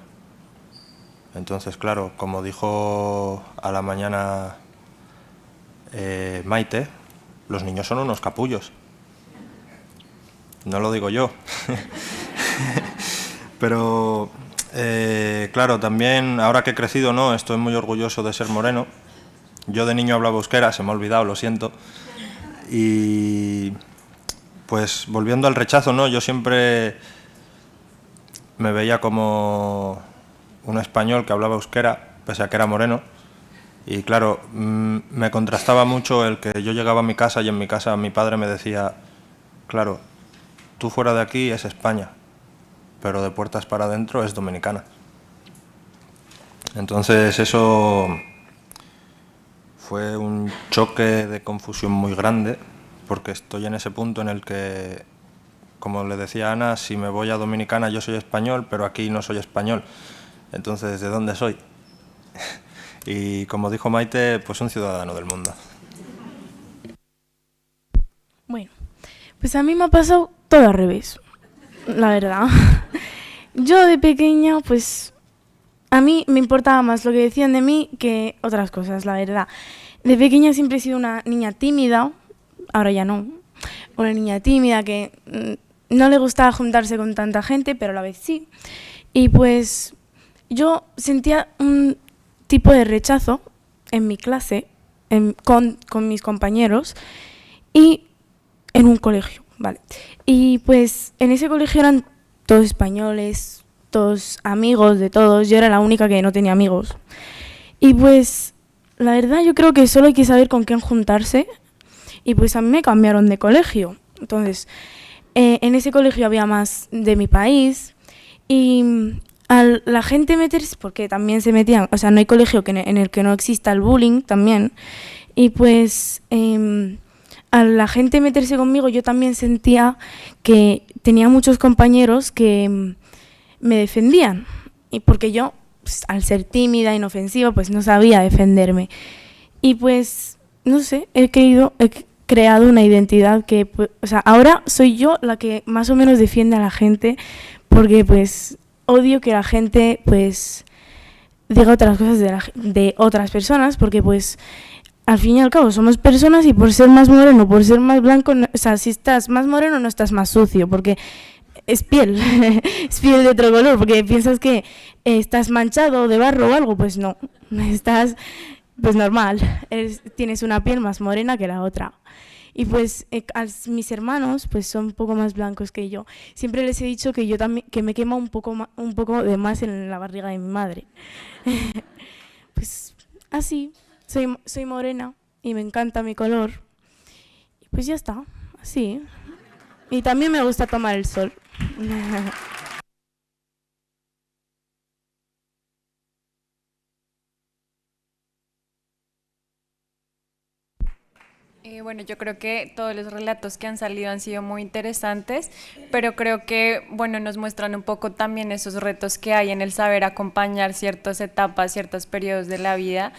Entonces, claro, como dijo a la mañana Maite, los niños son unos capullos. No lo digo yo. Pero, claro, también, ahora que he crecido, ¿no? Estoy muy orgulloso de ser moreno. Yo de niño hablaba euskera, se me ha olvidado, lo siento. Y, pues, volviendo al rechazo, ¿no? Yo siempre me veía como un español que hablaba euskera, pese a que era moreno. Y claro, me contrastaba mucho el que yo llegaba a mi casa y en mi casa mi padre me decía, claro, tú fuera de aquí es España, pero de puertas para adentro es Dominicana. Entonces eso fue un choque de confusión muy grande, porque estoy en ese punto en el que, como le decía a Ana, si me voy a Dominicana yo soy español, pero aquí no soy español. Entonces, ¿de dónde soy? Y como dijo Maite, pues un ciudadano del mundo. Bueno, pues a mí me ha pasado todo al revés, la verdad. Yo de pequeña, pues a mí me importaba más lo que decían de mí que otras cosas, la verdad. De pequeña siempre he sido una niña tímida, ahora ya no. Una niña tímida que no le gustaba juntarse con tanta gente, pero a la vez sí. Y pues yo sentía un tipo de rechazo en mi clase, con mis compañeros y en un colegio, ¿vale? Y pues en ese colegio eran todos españoles, todos amigos de todos, yo era la única que no tenía amigos. Y pues la verdad yo creo que solo hay que saber con quién juntarse y pues a mí me cambiaron de colegio. Entonces, en ese colegio había más de mi país y la gente meterse, porque también se metían, o sea, no hay colegio en el que no exista el bullying también, y pues a la gente meterse conmigo yo también sentía que tenía muchos compañeros que me defendían, y porque yo, pues, al ser tímida, inofensiva, pues no sabía defenderme. Y pues, no sé, he creado una identidad que, pues, o sea, ahora soy yo la que más o menos defiende a la gente, porque pues odio que la gente pues diga otras cosas de otras personas, porque pues al fin y al cabo somos personas y por ser más moreno, por ser más blanco, no, o sea, si estás más moreno no estás más sucio, porque es piel, es piel de otro color, porque piensas que estás manchado de barro o algo, pues no, estás pues normal, tienes una piel más morena que la otra. Y pues mis hermanos pues son un poco más blancos que yo. Siempre les he dicho que yo también, que me quema un poco de más en la barriga de mi madre. Pues así, soy morena y me encanta mi color. Y pues ya está, así. Y también me gusta tomar el sol. Bueno, yo creo que todos los relatos que han salido han sido muy interesantes, pero creo que, bueno, nos muestran un poco también esos retos que hay en el saber acompañar ciertas etapas, ciertos periodos de la vida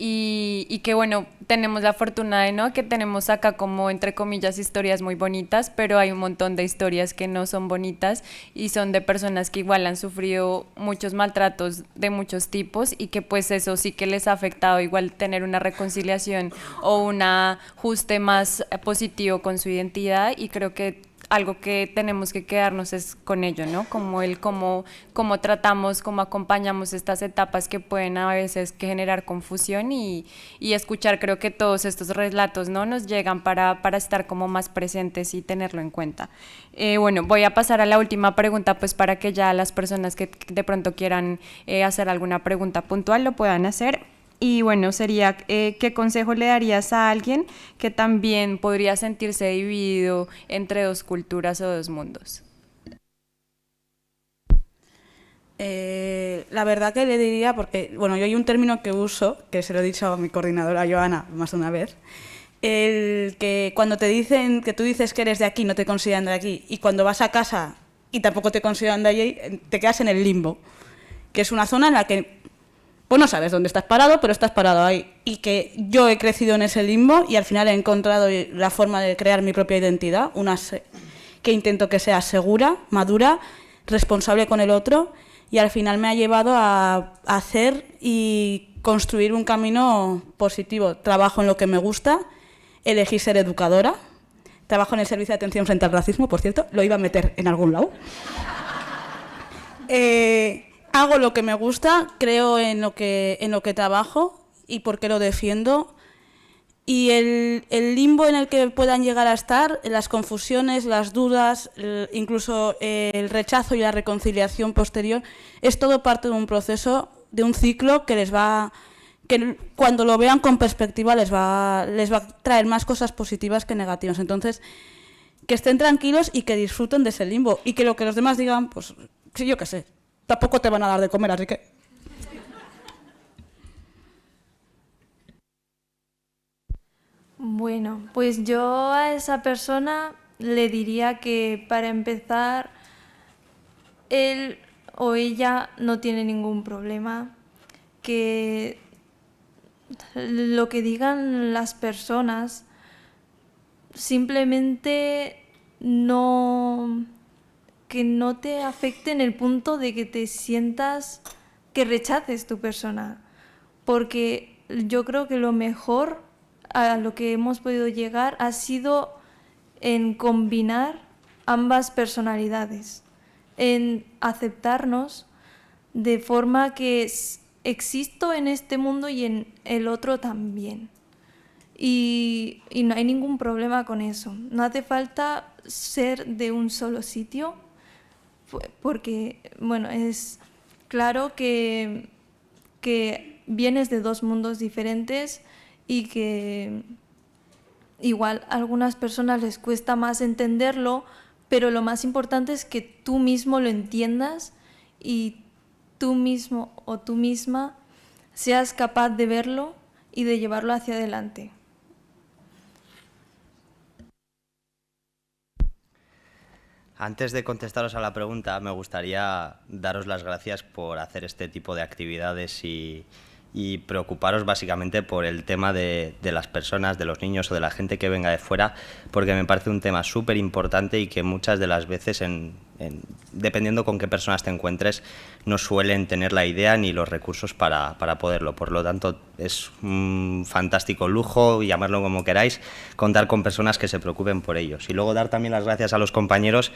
y que, bueno, tenemos la fortuna de, ¿no?, que tenemos acá como, entre comillas, historias muy bonitas, pero hay un montón de historias que no son bonitas y son de personas que igual han sufrido muchos maltratos de muchos tipos y que pues eso sí que les ha afectado igual tener una reconciliación o un ajuste más positivo con su identidad, y creo que algo que tenemos que quedarnos es con ello, ¿no? Como cómo tratamos, cómo acompañamos estas etapas que pueden a veces que generar confusión y escuchar, creo que todos estos relatos, ¿no?, nos llegan para estar como más presentes y tenerlo en cuenta. Bueno, voy a pasar a la última pregunta, pues para que ya las personas que de pronto quieran hacer alguna pregunta puntual lo puedan hacer. Y bueno, sería, ¿qué consejo le darías a alguien que también podría sentirse dividido entre dos culturas o dos mundos? La verdad que le diría, porque bueno, yo hay un término que uso, que se lo he dicho a mi coordinadora Joana más de una vez, el que cuando te dicen que tú dices que eres de aquí, no te consideran de aquí, y cuando vas a casa y tampoco te consideran de allí, te quedas en el limbo, que es una zona en la que pues no sabes dónde estás parado, pero estás parado ahí. Y que yo he crecido en ese limbo y al final he encontrado la forma de crear mi propia identidad, que intento que sea segura, madura, responsable con el otro, y al final me ha llevado a hacer y construir un camino positivo. Trabajo en lo que me gusta, elegí ser educadora, trabajo en el servicio de atención frente al racismo, por cierto, lo iba a meter en algún lado. Hago lo que me gusta, creo en lo que trabajo y por qué lo defiendo. Y el limbo en el que puedan llegar a estar, las confusiones, las dudas, incluso el rechazo y la reconciliación posterior, es todo parte de un proceso, de un ciclo que cuando lo vean con perspectiva les va a traer más cosas positivas que negativas. Entonces, que estén tranquilos y que disfruten de ese limbo. Y que lo que los demás digan, pues sí, yo qué sé, tampoco te van a dar de comer, así que... Bueno, pues yo a esa persona le diría que para empezar, él o ella no tiene ningún problema, que lo que digan las personas simplemente que no te afecte en el punto de que te sientas que rechaces tu persona, porque yo creo que lo mejor a lo que hemos podido llegar ha sido en combinar ambas personalidades, en aceptarnos de forma que existo en este mundo y en el otro también. Y no hay ningún problema con eso. No hace falta ser de un solo sitio, porque, bueno, es claro que vienes de dos mundos diferentes y que igual a algunas personas les cuesta más entenderlo, pero lo más importante es que tú mismo lo entiendas y tú mismo o tú misma seas capaz de verlo y de llevarlo hacia adelante. Antes de contestaros a la pregunta, me gustaría daros las gracias por hacer este tipo de actividades y preocuparos básicamente por el tema de las personas, de los niños o de la gente que venga de fuera, porque me parece un tema súper importante y que muchas de las veces, dependiendo con qué personas te encuentres, no suelen tener la idea ni los recursos para poderlo. Por lo tanto, es un fantástico lujo, llamarlo como queráis, contar con personas que se preocupen por ellos. Y luego dar también las gracias a los compañeros,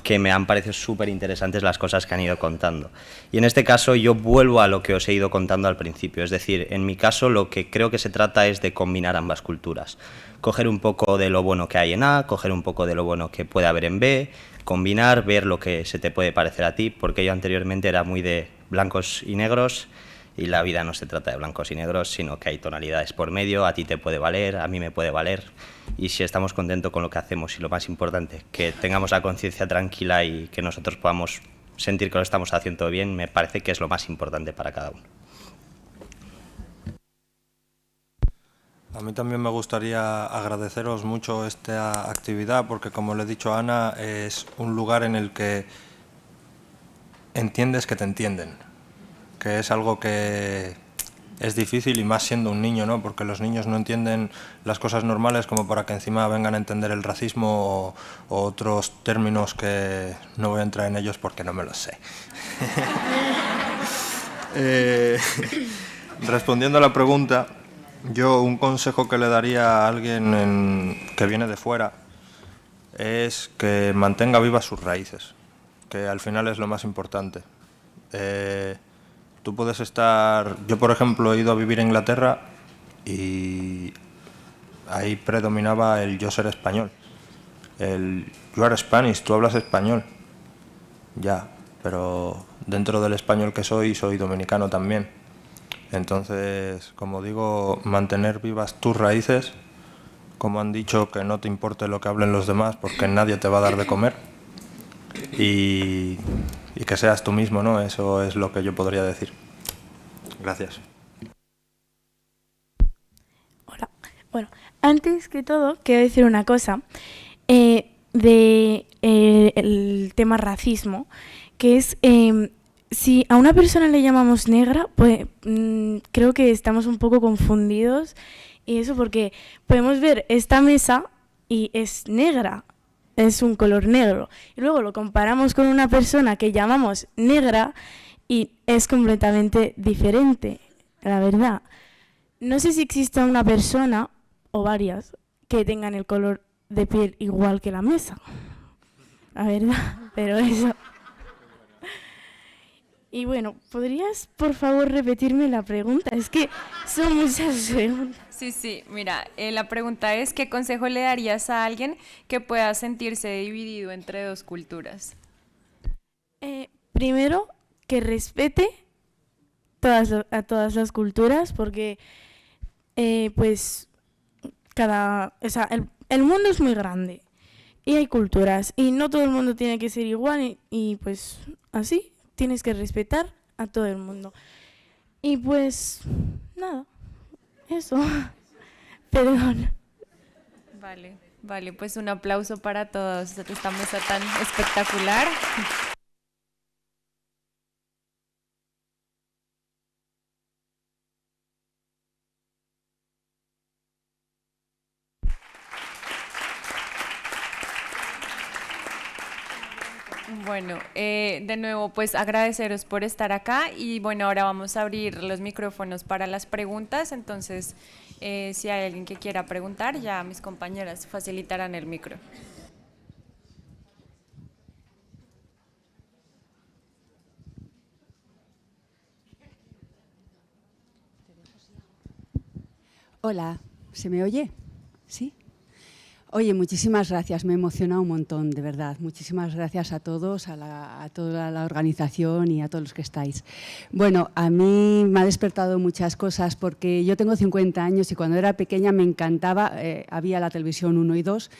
que me han parecido súper interesantes las cosas que han ido contando. Y en este caso yo vuelvo a lo que os he ido contando al principio. Es decir, en mi caso lo que creo que se trata es de combinar ambas culturas. Coger un poco de lo bueno que hay en A, coger un poco de lo bueno que puede haber en B, combinar, ver lo que se te puede parecer a ti, porque yo anteriormente era muy de blancos y negros, y la vida no se trata de blancos y negros, sino que hay tonalidades por medio, a ti te puede valer, a mí me puede valer, y si estamos contentos con lo que hacemos, y lo más importante, que tengamos la conciencia tranquila y que nosotros podamos sentir que lo estamos haciendo bien, me parece que es lo más importante para cada uno. A mí también me gustaría agradeceros mucho esta actividad porque, como le he dicho a Ana, es un lugar en el que entiendes que te entienden, que es algo que es difícil y más siendo un niño, ¿no? Porque los niños no entienden las cosas normales como para que encima vengan a entender el racismo o otros términos que no voy a entrar en ellos porque no me los sé. Respondiendo a la pregunta, yo un consejo que le daría a alguien que viene de fuera es que mantenga vivas sus raíces, que al final es lo más importante. Tú puedes estar... Yo, por ejemplo, he ido a vivir a Inglaterra y ahí predominaba el yo ser español. El you are Spanish, tú hablas español. Ya, pero dentro del español que soy dominicano también. Entonces, como digo, mantener vivas tus raíces, como han dicho, que no te importe lo que hablen los demás porque nadie te va a dar de comer y que seas tú mismo, ¿no? Eso es lo que yo podría decir. Gracias. Hola. Bueno, antes que todo, quiero decir una cosa el tema racismo, que es... si a una persona le llamamos negra, pues creo que estamos un poco confundidos, y eso porque podemos ver esta mesa y es negra, es un color negro, y luego lo comparamos con una persona que llamamos negra y es completamente diferente. la verdad, no sé si existe una persona, o varias, que tengan el color de piel igual que la mesa. La verdad, pero eso... Y bueno, ¿podrías por favor repetirme la pregunta? Es que son muchas preguntas. Sí, mira, la pregunta es, ¿qué consejo le darías a alguien que pueda sentirse dividido entre dos culturas? Primero, que respete a todas las culturas, porque pues el mundo es muy grande y hay culturas y no todo el mundo tiene que ser igual y pues así tienes que respetar a todo el mundo. Y pues nada, eso. Perdón. Vale, pues un aplauso para todos esta mesa tan espectacular. Bueno, de nuevo pues agradeceros por estar acá y bueno, ahora vamos a abrir los micrófonos para las preguntas, entonces si hay alguien que quiera preguntar, ya mis compañeras facilitarán el micro. Hola, ¿se me oye? ¿Sí? Oye, muchísimas gracias, me emociona un montón, de verdad. Muchísimas gracias a todos, a toda la organización y a todos los que estáis. Bueno, a mí me ha despertado muchas cosas porque yo tengo 50 años y cuando era pequeña me encantaba, había la televisión 1 y 2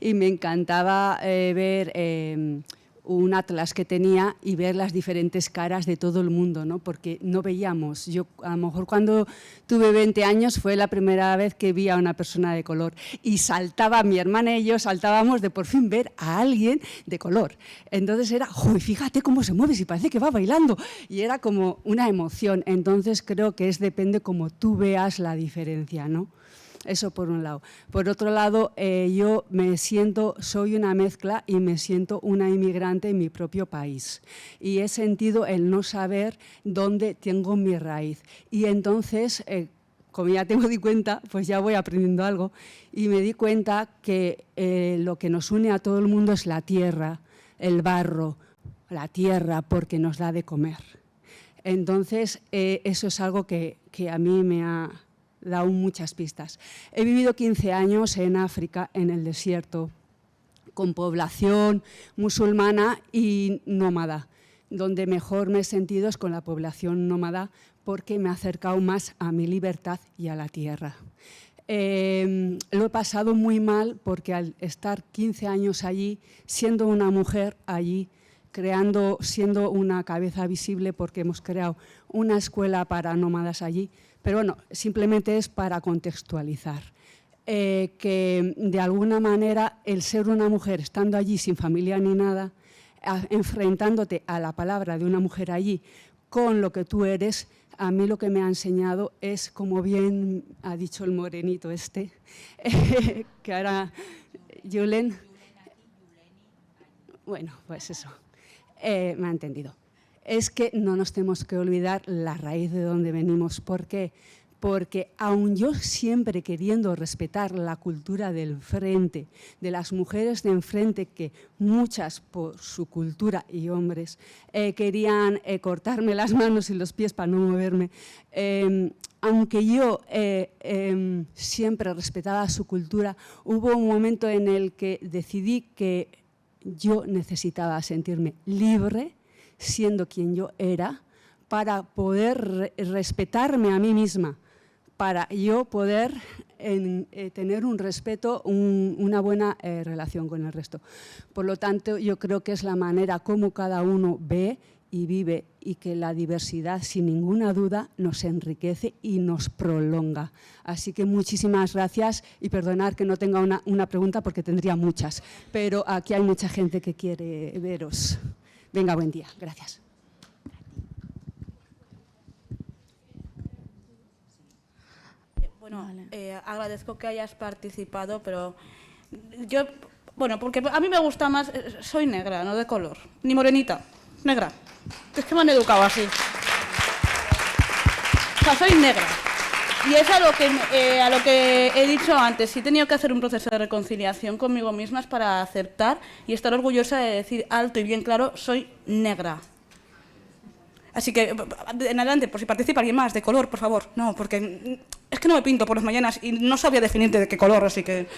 y me encantaba ver un atlas que tenía y ver las diferentes caras de todo el mundo, ¿no? Porque no veíamos. Yo, a lo mejor cuando tuve 20 años fue la primera vez que vi a una persona de color y saltaba, mi hermana y yo saltábamos de por fin ver a alguien de color. Entonces era, ¡uy, fíjate cómo se mueve, si parece que va bailando! Y era como una emoción. Entonces creo que depende cómo tú veas la diferencia, ¿no? Eso por un lado. Por otro lado, yo soy una mezcla y me siento una inmigrante en mi propio país. Y he sentido el no saber dónde tengo mi raíz. Y entonces, como ya tengo di cuenta, pues ya voy aprendiendo algo. Y me di cuenta que lo que nos une a todo el mundo es la tierra, el barro, la tierra, porque nos da de comer. Entonces, eso es algo que a mí me ha dado muchas pistas. He vivido 15 años en África, en el desierto, con población musulmana y nómada. Donde mejor me he sentido es con la población nómada porque me ha acercado más a mi libertad y a la tierra. Lo he pasado muy mal porque al estar 15 años allí, siendo una mujer allí, siendo una cabeza visible porque hemos creado una escuela para nómadas allí, pero bueno, simplemente es para contextualizar. Que de alguna manera el ser una mujer estando allí sin familia ni nada, enfrentándote a la palabra de una mujer allí con lo que tú eres, a mí lo que me ha enseñado es, como bien ha dicho el morenito que ahora Julen, bueno, pues eso, me ha entendido. Es que no nos tenemos que olvidar la raíz de donde venimos. ¿Por qué? Porque aun yo siempre queriendo respetar la cultura del frente, de las mujeres de enfrente, que muchas por su cultura y hombres querían cortarme las manos y los pies para no moverme, aunque yo siempre respetaba su cultura, hubo un momento en el que decidí que yo necesitaba sentirme libre, siendo quien yo era, para poder respetarme a mí misma, para yo poder tener un respeto, una buena relación con el resto. Por lo tanto, yo creo que es la manera como cada uno ve y vive y que la diversidad, sin ninguna duda, nos enriquece y nos prolonga. Así que muchísimas gracias y perdonad que no tenga una pregunta porque tendría muchas, pero aquí hay mucha gente que quiere veros. Venga, buen día. Gracias. Bueno, agradezco que hayas participado, pero yo, bueno, porque a mí me gusta más, soy negra, no de color, ni morenita, negra. Es que me han educado así. O sea, soy negra. Y es a lo que he dicho antes. Sí he tenido que hacer un proceso de reconciliación conmigo misma para aceptar y estar orgullosa de decir alto y bien claro, soy negra. Así que, en adelante, por si participa alguien más, de color, por favor. No, porque es que no me pinto por las mañanas y no sabía definirte de qué color, así que...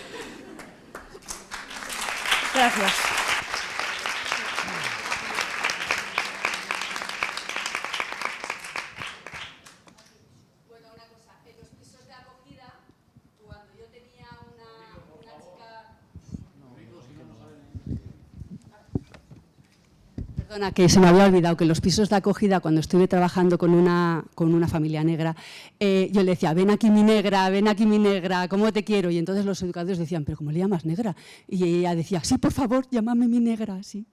Gracias. Bueno, una cosa, en los pisos de acogida, cuando yo tenía una chica... Perdona, que se me había olvidado que en los pisos de acogida, cuando estuve trabajando con una familia negra, yo le decía, ven aquí mi negra, ¿cómo te quiero? Y entonces los educadores decían, ¿pero cómo le llamas negra? Y ella decía, sí, por favor, llámame mi negra, sí.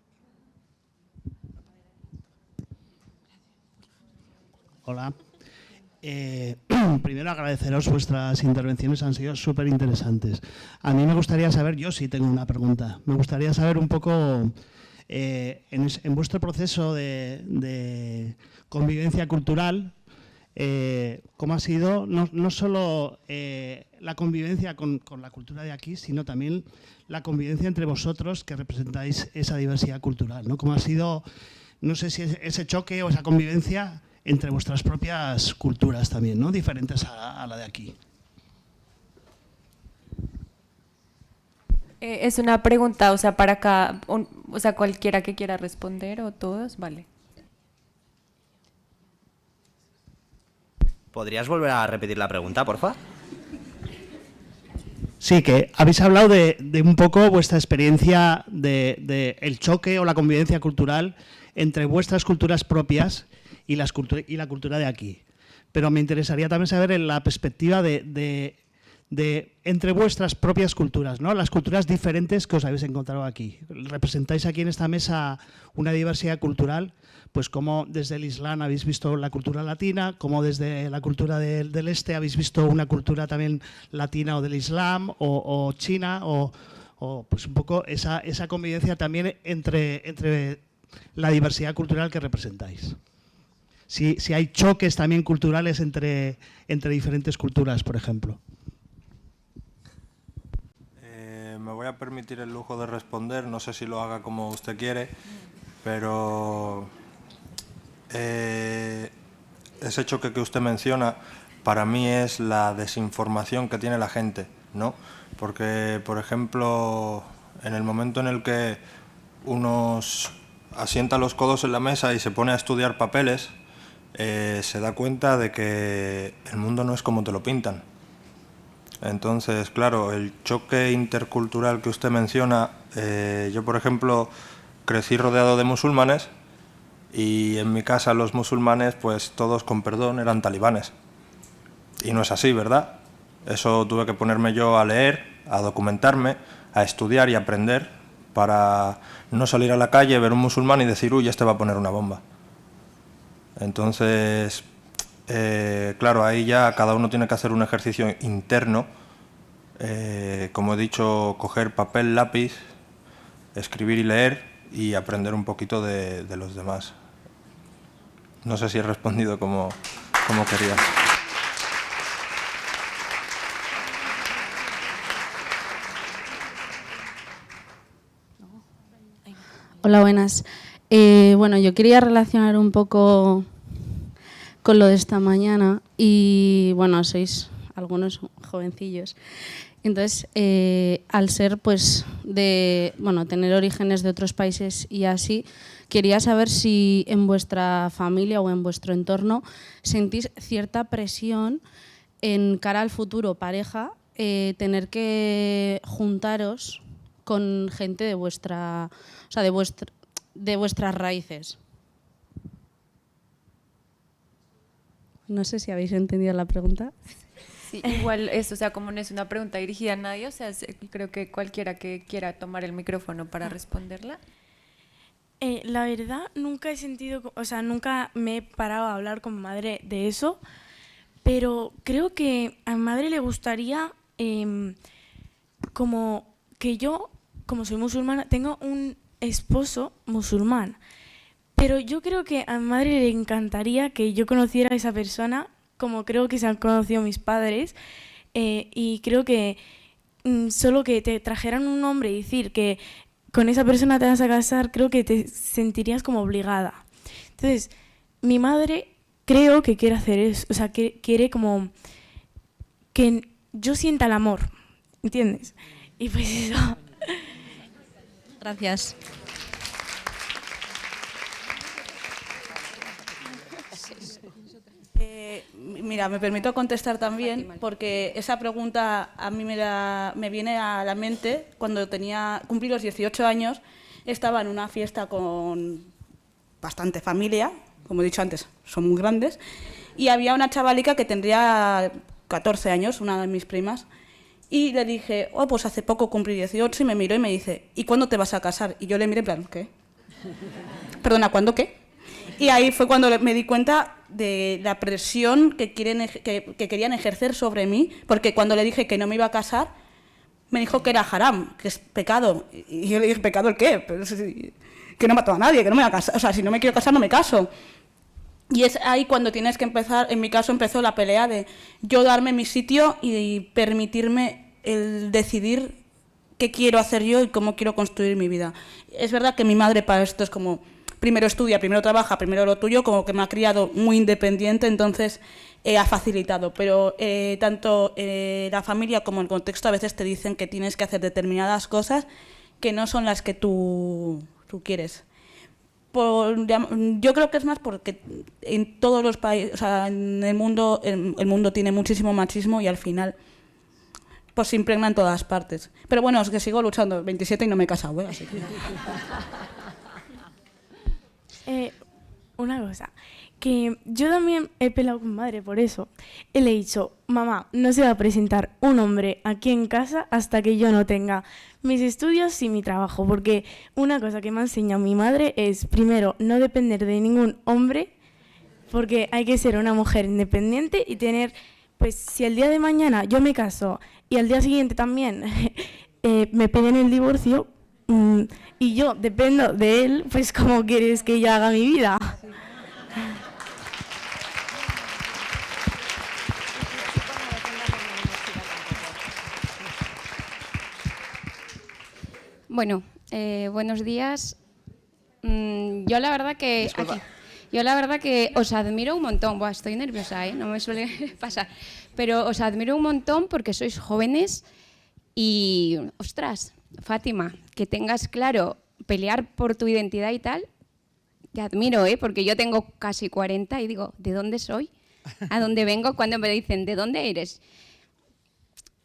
Hola. Primero agradeceros vuestras intervenciones, han sido súper interesantes. A mí me gustaría saber, yo sí tengo una pregunta, me gustaría saber un poco en vuestro proceso de convivencia cultural, cómo ha sido no solo la convivencia con la cultura de aquí, sino también la convivencia entre vosotros que representáis esa diversidad cultural, ¿no? Cómo ha sido, no sé si ese choque o esa convivencia entre vuestras propias culturas también, ¿no? Diferentes a la de aquí. Es una pregunta, o sea, para acá, o sea, cualquiera que quiera responder o todos, vale. ¿Podrías volver a repetir la pregunta, porfa? Sí, que habéis hablado de un poco vuestra experiencia de el choque o la convivencia cultural entre vuestras culturas propias y la cultura de aquí. Pero me interesaría también saber en la perspectiva de entre vuestras propias culturas, ¿no? Las culturas diferentes que os habéis encontrado aquí. Representáis aquí en esta mesa una diversidad cultural, pues como desde el Islam habéis visto la cultura latina, como desde la cultura del este habéis visto una cultura también latina o del Islam o China o pues un poco esa convivencia también entre la diversidad cultural que representáis. Si hay choques también culturales entre diferentes culturas, por ejemplo. Me voy a permitir el lujo de responder, no sé si lo haga como usted quiere, pero ese choque que usted menciona para mí es la desinformación que tiene la gente, ¿no? Porque, por ejemplo, en el momento en el que uno asienta los codos en la mesa y se pone a estudiar papeles, se da cuenta de que el mundo no es como te lo pintan. Entonces, claro, el choque intercultural que usted menciona, yo, por ejemplo, crecí rodeado de musulmanes y en mi casa los musulmanes, pues todos, con perdón, eran talibanes. Y no es así, ¿verdad? Eso tuve que ponerme yo a leer, a documentarme, a estudiar y aprender para no salir a la calle, ver un musulmán y decir, uy, este va a poner una bomba. Entonces, claro, ahí ya cada uno tiene que hacer un ejercicio interno, como he dicho, coger papel, lápiz, escribir y leer y aprender un poquito de los demás. No sé si he respondido como quería. Hola, buenas. Bueno, yo quería relacionar un poco con lo de esta mañana y, bueno, sois algunos jovencillos. Entonces, al ser, pues, tener orígenes de otros países y así, quería saber si en vuestra familia o en vuestro entorno sentís cierta presión en cara al futuro pareja, tener que juntaros con gente de vuestras raíces. No sé si habéis entendido la pregunta. Sí, igual eso, o sea, como no es una pregunta dirigida a nadie, o sea, creo que cualquiera que quiera tomar el micrófono para responderla. La verdad, nunca he sentido, o sea, nunca me he parado a hablar con mi madre de eso, pero creo que a mi madre le gustaría como que yo, como soy musulmana, tengo un esposo musulmán, pero yo creo que a mi madre le encantaría que yo conociera a esa persona como creo que se han conocido mis padres, y creo que solo que te trajeran un nombre y decir que con esa persona te vas a casar, creo que te sentirías como obligada. Entonces, mi madre creo que quiere hacer eso, o sea, que quiere como que yo sienta el amor, ¿entiendes? Y pues eso. Gracias. Mira, me permito contestar también, porque esa pregunta a mí me viene a la mente cuando cumplí los 18 años, estaba en una fiesta con bastante familia, como he dicho antes, son muy grandes, y había una chavalica que tendría 14 años, una de mis primas, y le dije, oh, pues hace poco cumplí 18, y me miró y me dice, ¿y cuándo te vas a casar? Y yo le miré en plan, ¿qué? Perdona, ¿cuándo qué? Y ahí fue cuando me di cuenta de la presión que querían ejercer sobre mí, porque cuando le dije que no me iba a casar, me dijo que era haram, que es pecado. Y yo le dije, ¿pecado el qué? Pero que no mato a nadie, que no me voy a casar. O sea, si no me quiero casar, no me caso. Y es ahí cuando tienes que empezar, en mi caso empezó la pelea de yo darme mi sitio y permitirme el decidir qué quiero hacer yo y cómo quiero construir mi vida. Es verdad que mi madre para esto es como, primero estudia, primero trabaja, primero lo tuyo, como que me ha criado muy independiente, entonces ha facilitado. Pero tanto la familia como el contexto a veces te dicen que tienes que hacer determinadas cosas que no son las que tú quieres. Yo creo que es más porque en todos los países, o sea, en el mundo tiene muchísimo machismo y al final pues se impregna en todas partes. Pero bueno, es que sigo luchando, 27 y no me he casado, ¿eh? Así que... Una cosa, que yo también he peleado con mi madre por eso. Le he dicho, mamá, no se va a presentar un hombre aquí en casa hasta que yo no tenga mis estudios y mi trabajo, porque una cosa que me ha enseñado mi madre es, primero, no depender de ningún hombre, porque hay que ser una mujer independiente y tener, pues si el día de mañana yo me caso y al día siguiente también me piden el divorcio, y yo dependo de él, pues ¿cómo quieres que yo haga mi vida? Bueno, buenos días. Yo la verdad que os admiro un montón. Buah, estoy nerviosa, ¿eh? No me suele pasar. Pero os admiro un montón porque sois jóvenes y, ostras, Fátima, que tengas claro pelear por tu identidad y tal, te admiro, ¿eh? Porque yo tengo casi 40 y digo, ¿de dónde soy? ¿A dónde vengo? Cuando me dicen, ¿de dónde eres?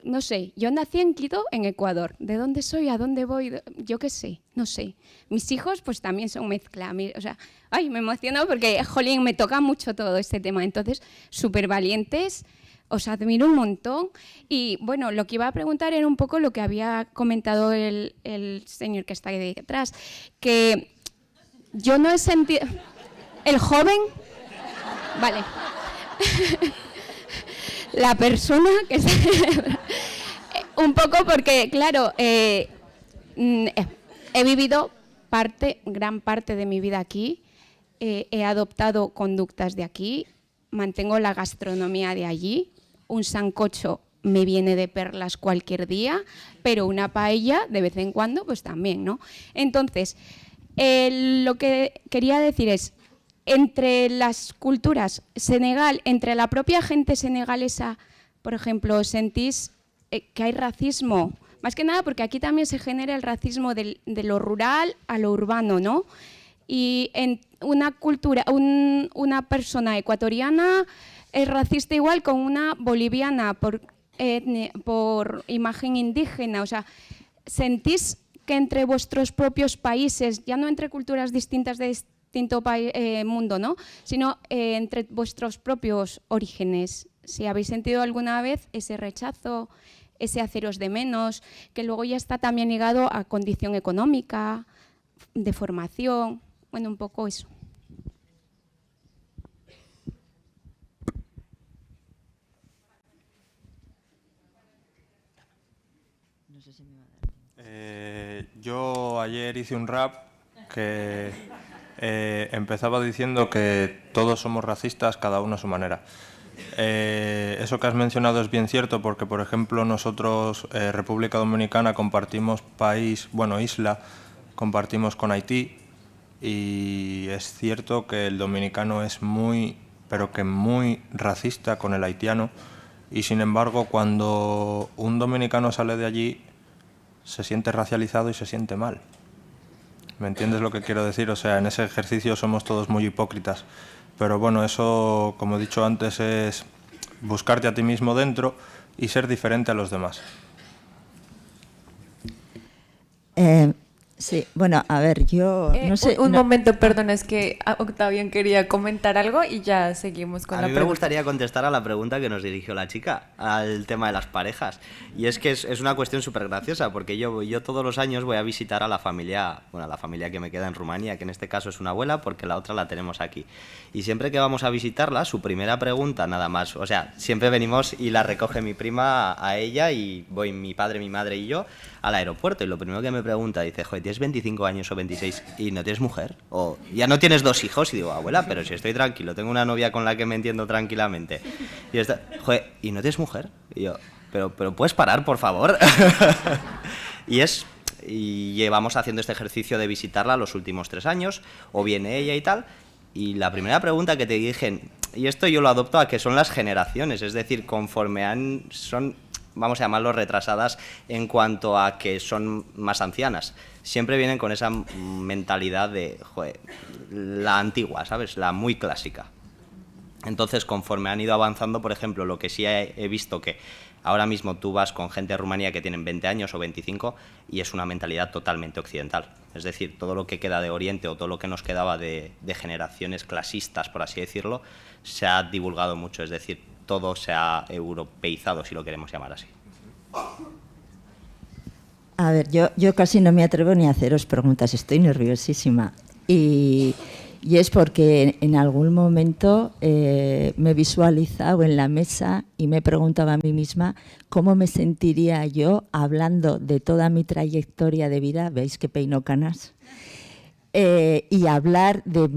No sé, yo nací en Quito, en Ecuador. ¿De dónde soy? ¿A dónde voy? Yo qué sé, no sé. Mis hijos pues también son mezcla. O sea, ay, me emociono porque, jolín, me toca mucho todo este tema. Entonces, súper valientes, os admiro un montón. Y bueno, lo que iba a preguntar era un poco lo que había comentado el señor que está ahí detrás, que yo no he sentido... ¿El joven? Vale. La persona que está... un poco porque, claro, he vivido gran parte de mi vida aquí, he adoptado conductas de aquí, mantengo la gastronomía de allí, un sancocho me viene de perlas cualquier día, pero una paella de vez en cuando pues también, ¿no? Entonces, lo que quería decir es, entre las culturas, Senegal, entre la propia gente senegalesa, por ejemplo, ¿sentís que hay racismo? Más que nada porque aquí también se genera el racismo de lo rural a lo urbano, ¿no? Y en una cultura, una persona ecuatoriana es racista igual con una boliviana por imagen indígena. O sea, ¿sentís que entre vuestros propios países, ya no entre culturas distintas de distinto mundo, ¿no? Sino entre vuestros propios orígenes, si habéis sentido alguna vez ese rechazo, ese haceros de menos, que luego ya está también ligado a condición económica, de formación, bueno, un poco eso. Yo ayer hice un rap que empezaba diciendo que todos somos racistas, cada uno a su manera. Eso que has mencionado es bien cierto porque, por ejemplo, nosotros, República Dominicana, compartimos isla, compartimos con Haití y es cierto que el dominicano es muy racista con el haitiano y, sin embargo, cuando un dominicano sale de allí se siente racializado y se siente mal. ¿Me entiendes lo que quiero decir? O sea, en ese ejercicio somos todos muy hipócritas. Pero bueno, eso, como he dicho antes, es buscarte a ti mismo dentro y ser diferente a los demás. Sí, bueno, a ver, yo no sé... Un momento, perdón, es que Octavian quería comentar algo y ya seguimos con la pregunta. A mí me gustaría contestar a la pregunta que nos dirigió la chica, al tema de las parejas. Y es que es una cuestión súper graciosa, porque yo todos los años voy a visitar a la familia que me queda en Rumanía, que en este caso es una abuela, porque la otra la tenemos aquí. Y siempre que vamos a visitarla, su primera pregunta, nada más, o sea, siempre venimos y la recoge mi prima a ella y voy mi padre, mi madre y yo al aeropuerto. Y lo primero que me pregunta, dice, joder, ¿tienes 25 años o 26 y no tienes mujer? ¿O ya no tienes 2 hijos? Y digo, abuela, pero si estoy tranquilo, tengo una novia con la que me entiendo tranquilamente. Y está, joder, ¿y no tienes mujer? Y yo, pero ¿puedes parar, por favor? Y llevamos haciendo este ejercicio de visitarla los últimos 3 años, o viene ella y tal, y la primera pregunta que te dije, y esto yo lo adopto a que son las generaciones, es decir, conforme son, vamos a llamarlo, retrasadas en cuanto a que son más ancianas, siempre vienen con esa mentalidad de, joder, la antigua, ¿sabes? La muy clásica. Entonces, conforme han ido avanzando, por ejemplo, lo que sí he visto que ahora mismo tú vas con gente de Rumanía que tienen 20 años o 25 y es una mentalidad totalmente occidental. Es decir, todo lo que queda de Oriente o todo lo que nos quedaba de generaciones clasistas, por así decirlo, se ha divulgado mucho. Es decir, todo se ha europeizado, si lo queremos llamar así. A ver, yo casi no me atrevo ni a haceros preguntas, estoy nerviosísima. Y es porque en algún momento me he visualizado en la mesa y me preguntaba a mí misma cómo me sentiría yo hablando de toda mi trayectoria de vida, veis que peino canas, y hablar de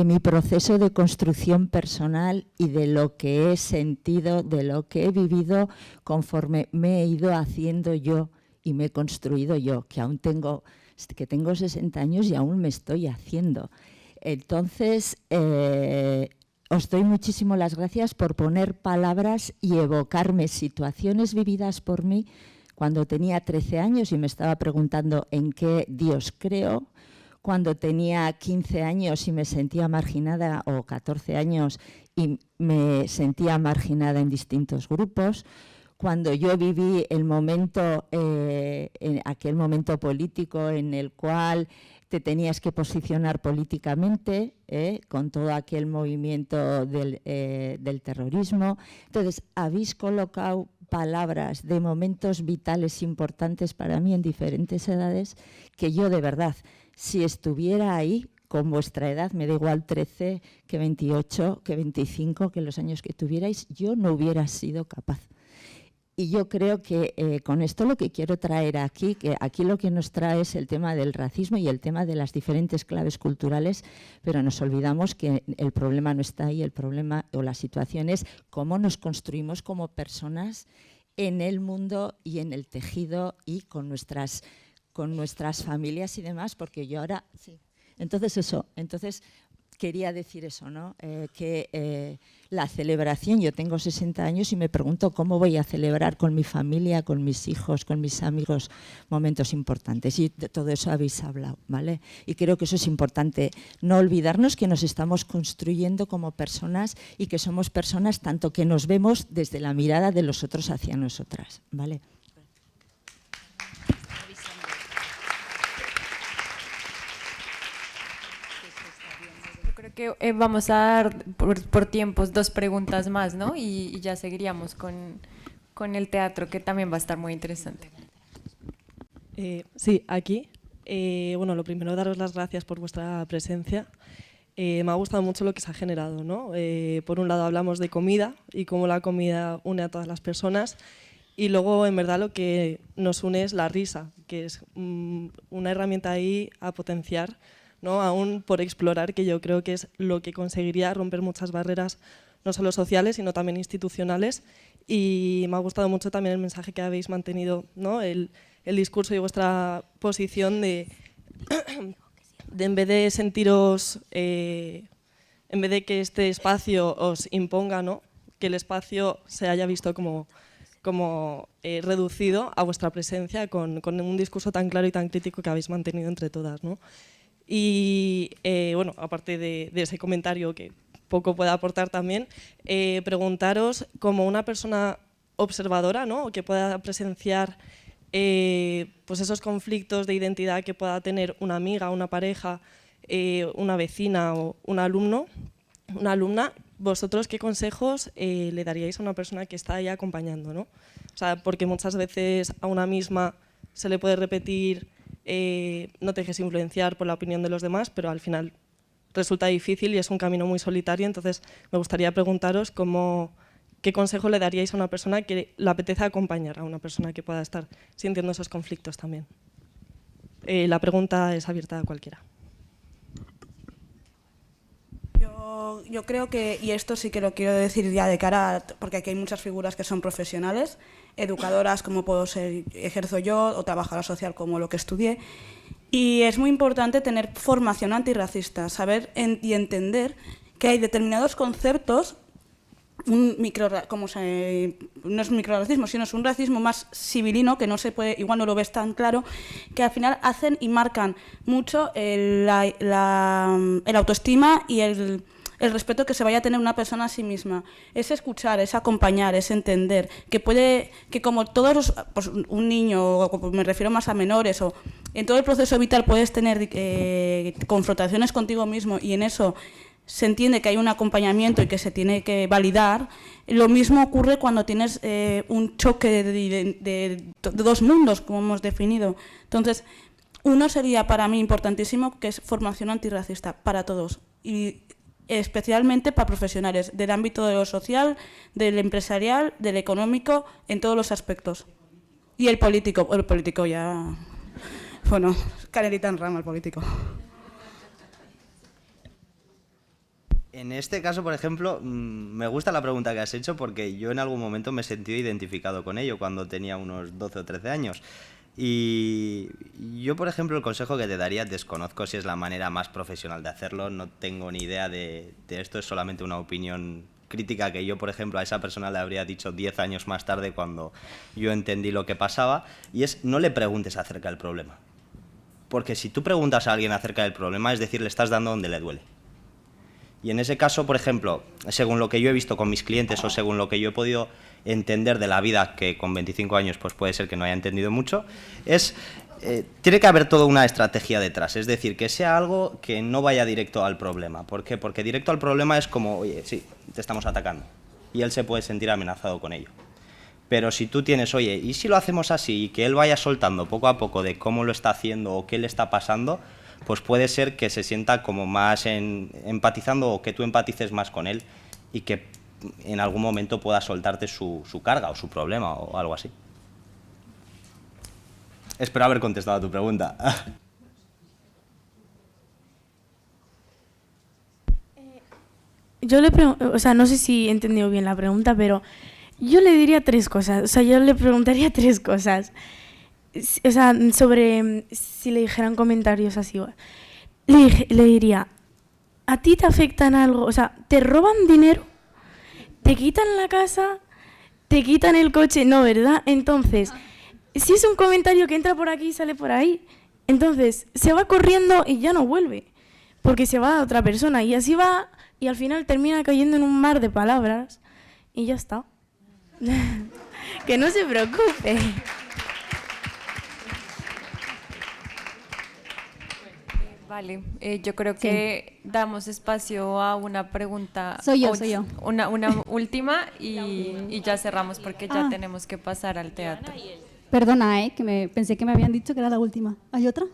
mi proceso de construcción personal y de lo que he sentido, de lo que he vivido conforme me he ido haciendo yo y me he construido yo, que aún tengo 60 años y aún me estoy haciendo. Entonces, os doy muchísimo las gracias por poner palabras y evocarme situaciones vividas por mí cuando tenía 13 años y me estaba preguntando en qué Dios creo, cuando tenía 15 años y me sentía marginada, o 14 años y me sentía marginada en distintos grupos, cuando yo viví el momento, en aquel momento político en el cual te tenías que posicionar políticamente, con todo aquel movimiento del terrorismo. Entonces, habéis colocado palabras de momentos vitales importantes para mí en diferentes edades que yo, de verdad, si estuviera ahí con vuestra edad, me da igual 13 que 28, que 25, que los años que tuvierais, yo no hubiera sido capaz. Y yo creo que con esto lo que quiero traer aquí, que aquí lo que nos trae es el tema del racismo y el tema de las diferentes claves culturales, pero nos olvidamos que el problema no está ahí, el problema o la situación es cómo nos construimos como personas en el mundo y en el tejido y con nuestras familias y demás, porque yo ahora... Sí. Entonces quería decir eso, ¿no? Que la celebración, yo tengo 60 años y me pregunto cómo voy a celebrar con mi familia, con mis hijos, con mis amigos, momentos importantes. Y de todo eso habéis hablado, ¿vale? Y creo que eso es importante, no olvidarnos que nos estamos construyendo como personas y que somos personas tanto que nos vemos desde la mirada de los otros hacia nosotras, ¿vale? Creo que vamos a dar por tiempos 2 preguntas más, ¿no? Y ya seguiríamos con el teatro, que también va a estar muy interesante. Sí, aquí. Bueno, lo primero, daros las gracias por vuestra presencia. Me ha gustado mucho lo que se ha generado, ¿no? Por un lado hablamos de comida y cómo la comida une a todas las personas, y luego en verdad lo que nos une es la risa, que es una herramienta ahí a potenciar, ¿no? Aún por explorar, que yo creo que es lo que conseguiría romper muchas barreras, no solo sociales, sino también institucionales. Y me ha gustado mucho también el mensaje que habéis mantenido, ¿no? El discurso y vuestra posición de en vez de sentiros, en vez de que este espacio os imponga, ¿no? Que el espacio se haya visto como reducido a vuestra presencia con un discurso tan claro y tan crítico que habéis mantenido entre todas, ¿no? Y bueno, aparte de ese comentario que poco puede aportar también, preguntaros como una persona observadora, ¿no? Que pueda presenciar pues esos conflictos de identidad que pueda tener una amiga, una pareja, una vecina o un alumno, una alumna, vosotros qué consejos le daríais a una persona que está ahí acompañando, ¿no? O sea, porque muchas veces a una misma se le puede repetir no te dejes influenciar por la opinión de los demás, pero al final resulta difícil y es un camino muy solitario. Entonces me gustaría preguntaros qué consejo le daríais a una persona que le apetece acompañar a una persona que pueda estar sintiendo esos conflictos también. La pregunta es abierta a cualquiera. Yo creo que, y esto sí que lo quiero decir ya de cara, porque aquí hay muchas figuras que son profesionales, educadoras como puedo ser, ejerzo yo, o trabajadora social como lo que estudié, y es muy importante tener formación antirracista, saber y entender que hay determinados conceptos, no es microrracismo, sino es un racismo más civilino, que no se puede, igual no lo ves tan claro, que al final hacen y marcan mucho el autoestima y el respeto que se vaya a tener una persona a sí misma. Es escuchar, es acompañar, es entender que como todos pues un niño, o me refiero más a menores, o en todo el proceso vital puedes tener confrontaciones contigo mismo, y en eso se entiende que hay un acompañamiento y que se tiene que validar. Lo mismo ocurre cuando tienes un choque de dos mundos, como hemos definido. Entonces, uno sería para mí importantísimo, que es formación antirracista para todos, y especialmente para profesionales del ámbito de lo social, del empresarial, del económico, en todos los aspectos. Y el político ya, bueno, canelita en rama el político. En este caso, por ejemplo, me gusta la pregunta que has hecho, porque yo en algún momento me he sentido identificado con ello cuando tenía unos 12 o 13 años. Y yo, por ejemplo, el consejo que te daría, desconozco si es la manera más profesional de hacerlo, no tengo ni idea de esto, es solamente una opinión crítica que yo, por ejemplo, a esa persona le habría dicho 10 años más tarde cuando yo entendí lo que pasaba, y es: no le preguntes acerca del problema. Porque si tú preguntas a alguien acerca del problema, es decir, le estás dando donde le duele. Y en ese caso, por ejemplo, según lo que yo he visto con mis clientes o según lo que yo he podido entender de la vida, que con 25 años pues puede ser que no haya entendido mucho, tiene que haber toda una estrategia detrás. Es decir, que sea algo que no vaya directo al problema. ¿Por qué? Porque directo al problema es como: oye, sí, te estamos atacando. Y él se puede sentir amenazado con ello. Pero si tú tienes: oye, ¿y si lo hacemos así? Y que él vaya soltando poco a poco de cómo lo está haciendo o qué le está pasando, pues puede ser que se sienta como más empatizando, o que tú empatices más con él y que en algún momento pueda soltarte su carga o su problema o algo así. Espero haber contestado a tu pregunta. Yo le pregunto, o sea, no sé si he entendido bien la pregunta, pero yo le diría 3 cosas. O sea, yo le preguntaría 3 cosas. O sea, sobre si le dijeran comentarios así. Le diría: ¿a ti te afectan algo? O sea, ¿te roban dinero? ¿Te quitan la casa? ¿Te quitan el coche? No, ¿verdad? Entonces, si es un comentario que entra por aquí y sale por ahí, entonces se va corriendo y ya no vuelve, porque se va a otra persona, y así va, y al final termina cayendo en un mar de palabras y ya está. Que no se preocupe. Vale, yo creo que damos espacio a una pregunta. Soy yo. Una última y ya cerramos, porque ya tenemos que pasar al teatro. Perdona, que pensé que me habían dicho que era la última. ¿Hay otra?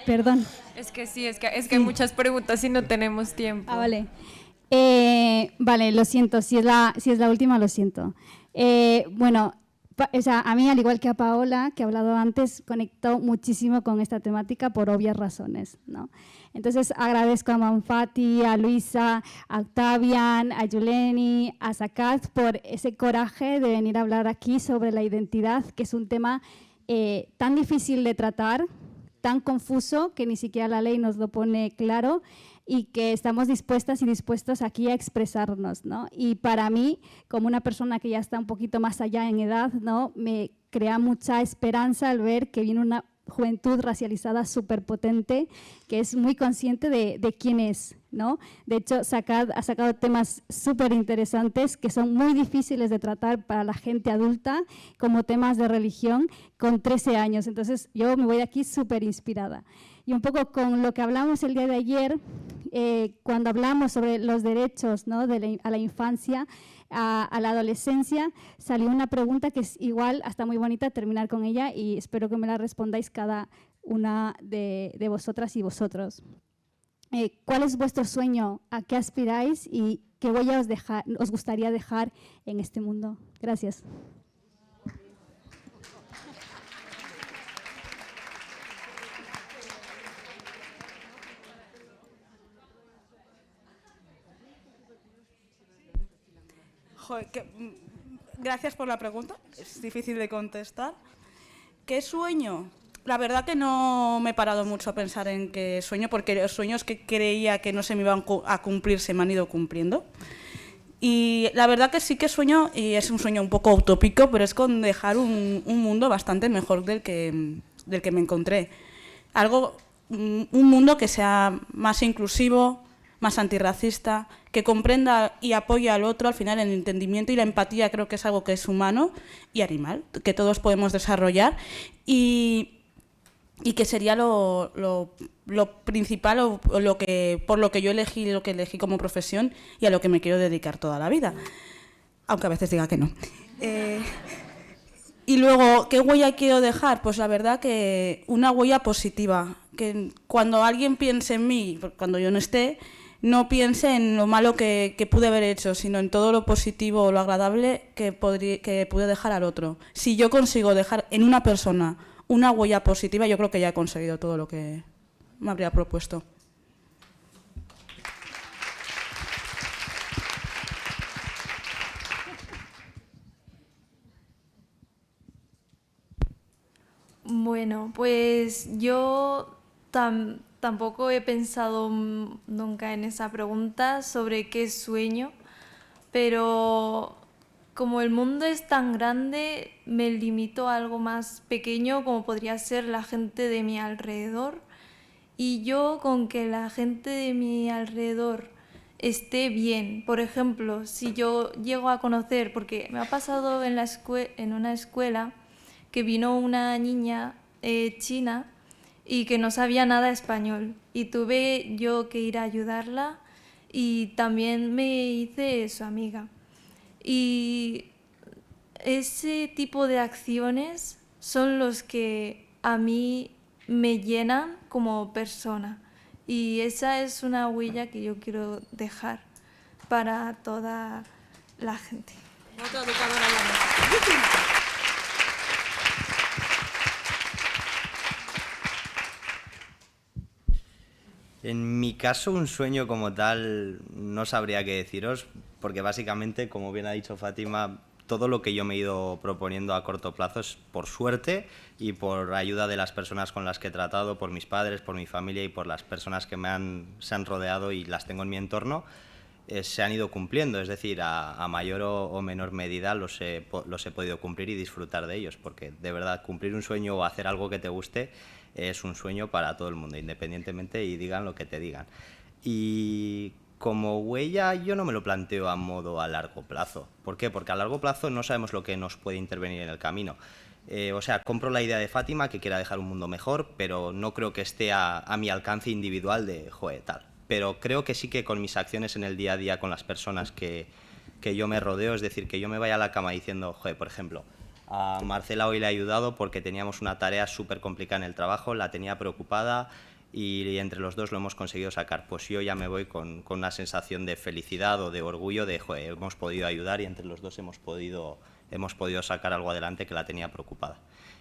Perdón. Es que sí, hay muchas preguntas y no tenemos tiempo. Vale. Vale, lo siento, si es la última, lo siento. Bueno, o sea, a mí, al igual que a Paola, que ha hablado antes, conectó muchísimo con esta temática por obvias razones, ¿no? Entonces, agradezco a Manfati, a Luisa, a Octavian, a Yuleni, a Sakat por ese coraje de venir a hablar aquí sobre la identidad, que es un tema tan difícil de tratar, tan confuso, que ni siquiera la ley nos lo pone claro, y que estamos dispuestas y dispuestos aquí a expresarnos, ¿no? Y para mí, como una persona que ya está un poquito más allá en edad, ¿no?, me crea mucha esperanza al ver que viene una juventud racializada súper potente, que es muy consciente de quién es, ¿no? De hecho, ha sacado temas súper interesantes que son muy difíciles de tratar para la gente adulta, como temas de religión, con 13 años. Entonces, yo me voy de aquí súper inspirada. Y un poco con lo que hablamos el día de ayer, cuando hablamos sobre los derechos, ¿no?, a la infancia, a la adolescencia, salió una pregunta que es igual, hasta muy bonita, terminar con ella, y espero que me la respondáis cada una de vosotras y vosotros. ¿Cuál es vuestro sueño? ¿A qué aspiráis? ¿Y qué huella os gustaría dejar en este mundo? Gracias. Joder, gracias por la pregunta, es difícil de contestar. ¿Qué sueño? La verdad que no me he parado mucho a pensar en qué sueño, porque los sueños que creía que no se me iban a cumplir se me han ido cumpliendo. Y la verdad que sí que sueño, y es un sueño un poco utópico, pero es con dejar un mundo bastante mejor del que me encontré. Un mundo que sea más inclusivo, más antirracista, que comprenda y apoye al otro. Al final, el entendimiento y la empatía creo que es algo que es humano y animal, que todos podemos desarrollar, y que sería lo principal o por lo que yo elegí, lo que elegí como profesión y a lo que me quiero dedicar toda la vida, aunque a veces diga que no. Y luego, ¿qué huella quiero dejar? Pues la verdad que una huella positiva, que cuando alguien piense en mí, cuando yo no esté, no piense en lo malo que pude haber hecho, sino en todo lo positivo o lo agradable que pude dejar al otro. Si yo consigo dejar en una persona una huella positiva, yo creo que ya he conseguido todo lo que me habría propuesto. Bueno, pues yo tampoco he pensado nunca en esa pregunta sobre qué sueño, pero como el mundo es tan grande, me limito a algo más pequeño, como podría ser la gente de mi alrededor. Y yo, con que la gente de mi alrededor esté bien, por ejemplo, si yo llego a conocer, porque me ha pasado en una escuela que vino una niña china y que no sabía nada español, y tuve yo que ir a ayudarla, y también me hice su amiga. Y ese tipo de acciones son los que a mí me llenan como persona, y esa es una huella que yo quiero dejar para toda la gente. En mi caso, un sueño como tal no sabría qué deciros, porque básicamente, como bien ha dicho Fátima, todo lo que yo me he ido proponiendo a corto plazo es por suerte y por ayuda de las personas con las que he tratado, por mis padres, por mi familia y por las personas que se han rodeado y las tengo en mi entorno, se han ido cumpliendo. Es decir, a mayor o menor medida los he podido cumplir y disfrutar de ellos, porque de verdad cumplir un sueño o hacer algo que te guste es un sueño para todo el mundo, independientemente y digan lo que te digan. Y como huella yo no me lo planteo a modo a largo plazo. ¿Por qué? Porque a largo plazo no sabemos lo que nos puede intervenir en el camino. O sea, compro la idea de Fátima, que quiera dejar un mundo mejor, pero no creo que esté a mi alcance individual de, joder, tal. Pero creo que sí que con mis acciones en el día a día, con las personas que yo me rodeo, es decir, que yo me vaya a la cama diciendo, joder, por ejemplo, a Marcela hoy le he ayudado porque teníamos una tarea súper complicada en el trabajo, la tenía preocupada y entre los dos lo hemos conseguido sacar. Pues yo ya me voy con una sensación de felicidad o de orgullo de, joder, hemos podido ayudar y entre los dos hemos podido hemos podido sacar algo adelante que la tenía preocupada.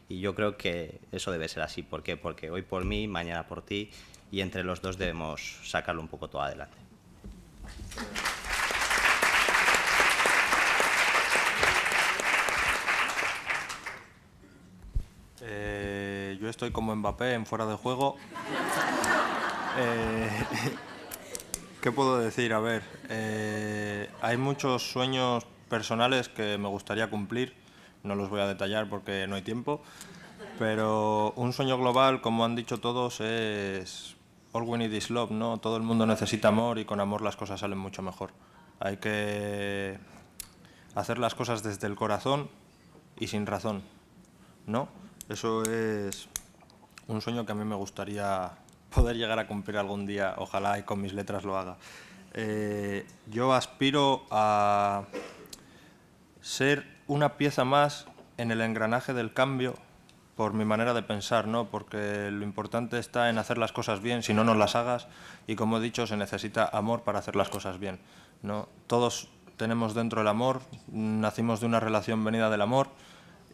Y yo creo que eso debe ser así. ¿Por qué? Porque hoy por mí, mañana por ti, y entre los dos debemos sacarlo un poco todo adelante. Yo estoy como Mbappé en fuera de juego. ¿Qué puedo decir? A ver, hay muchos sueños personales que me gustaría cumplir. No los voy a detallar porque no hay tiempo. Pero un sueño global, como han dicho todos, es all we need is love, ¿no? Todo el mundo necesita amor y con amor las cosas salen mucho mejor. Hay que hacer las cosas desde el corazón y sin razón, ¿no? Eso es un sueño que a mí me gustaría poder llegar a cumplir algún día. Ojalá y con mis letras lo haga. Yo aspiro a ser una pieza más en el engranaje del cambio por mi manera de pensar, ¿no? Porque lo importante está en hacer las cosas bien, si no, no las hagas. Y como he dicho, se necesita amor para hacer las cosas bien, ¿no? Todos tenemos dentro el amor, nacimos de una relación venida del amor.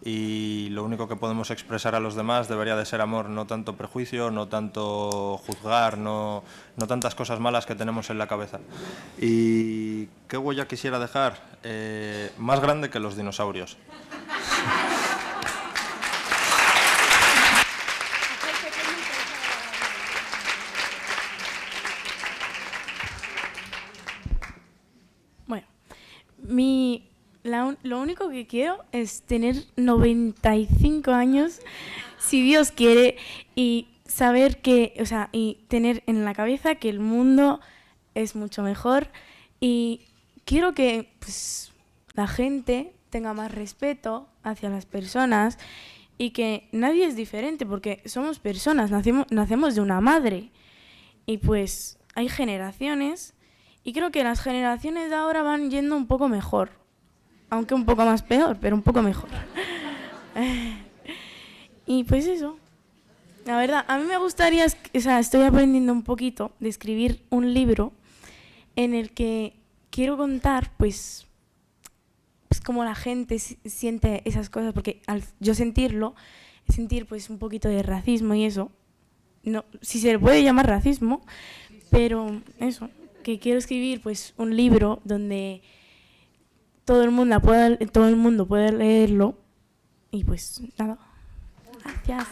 Y lo único que podemos expresar a los demás debería de ser amor, no tanto prejuicio, no tanto juzgar, no tantas cosas malas que tenemos en la cabeza. ¿Y qué huella quisiera dejar? Más grande que los dinosaurios. Bueno, lo único que quiero es tener 95 años, si Dios quiere, y saber que, o sea, y tener en la cabeza que el mundo es mucho mejor. Y quiero que pues, la gente tenga más respeto hacia las personas y que nadie es diferente, porque somos personas, nacemos de una madre. Y pues hay generaciones, y creo que las generaciones de ahora van yendo un poco mejor. Aunque un poco más peor, pero un poco mejor. Y pues eso. La verdad, a mí me gustaría, o sea, estoy aprendiendo un poquito de escribir un libro en el que quiero contar, pues cómo la gente siente esas cosas, porque al yo sentirlo, sentir pues un poquito de racismo y eso, no, si se le puede llamar racismo, pero eso, que quiero escribir pues un libro donde todo el mundo puede leerlo y pues nada. Gracias.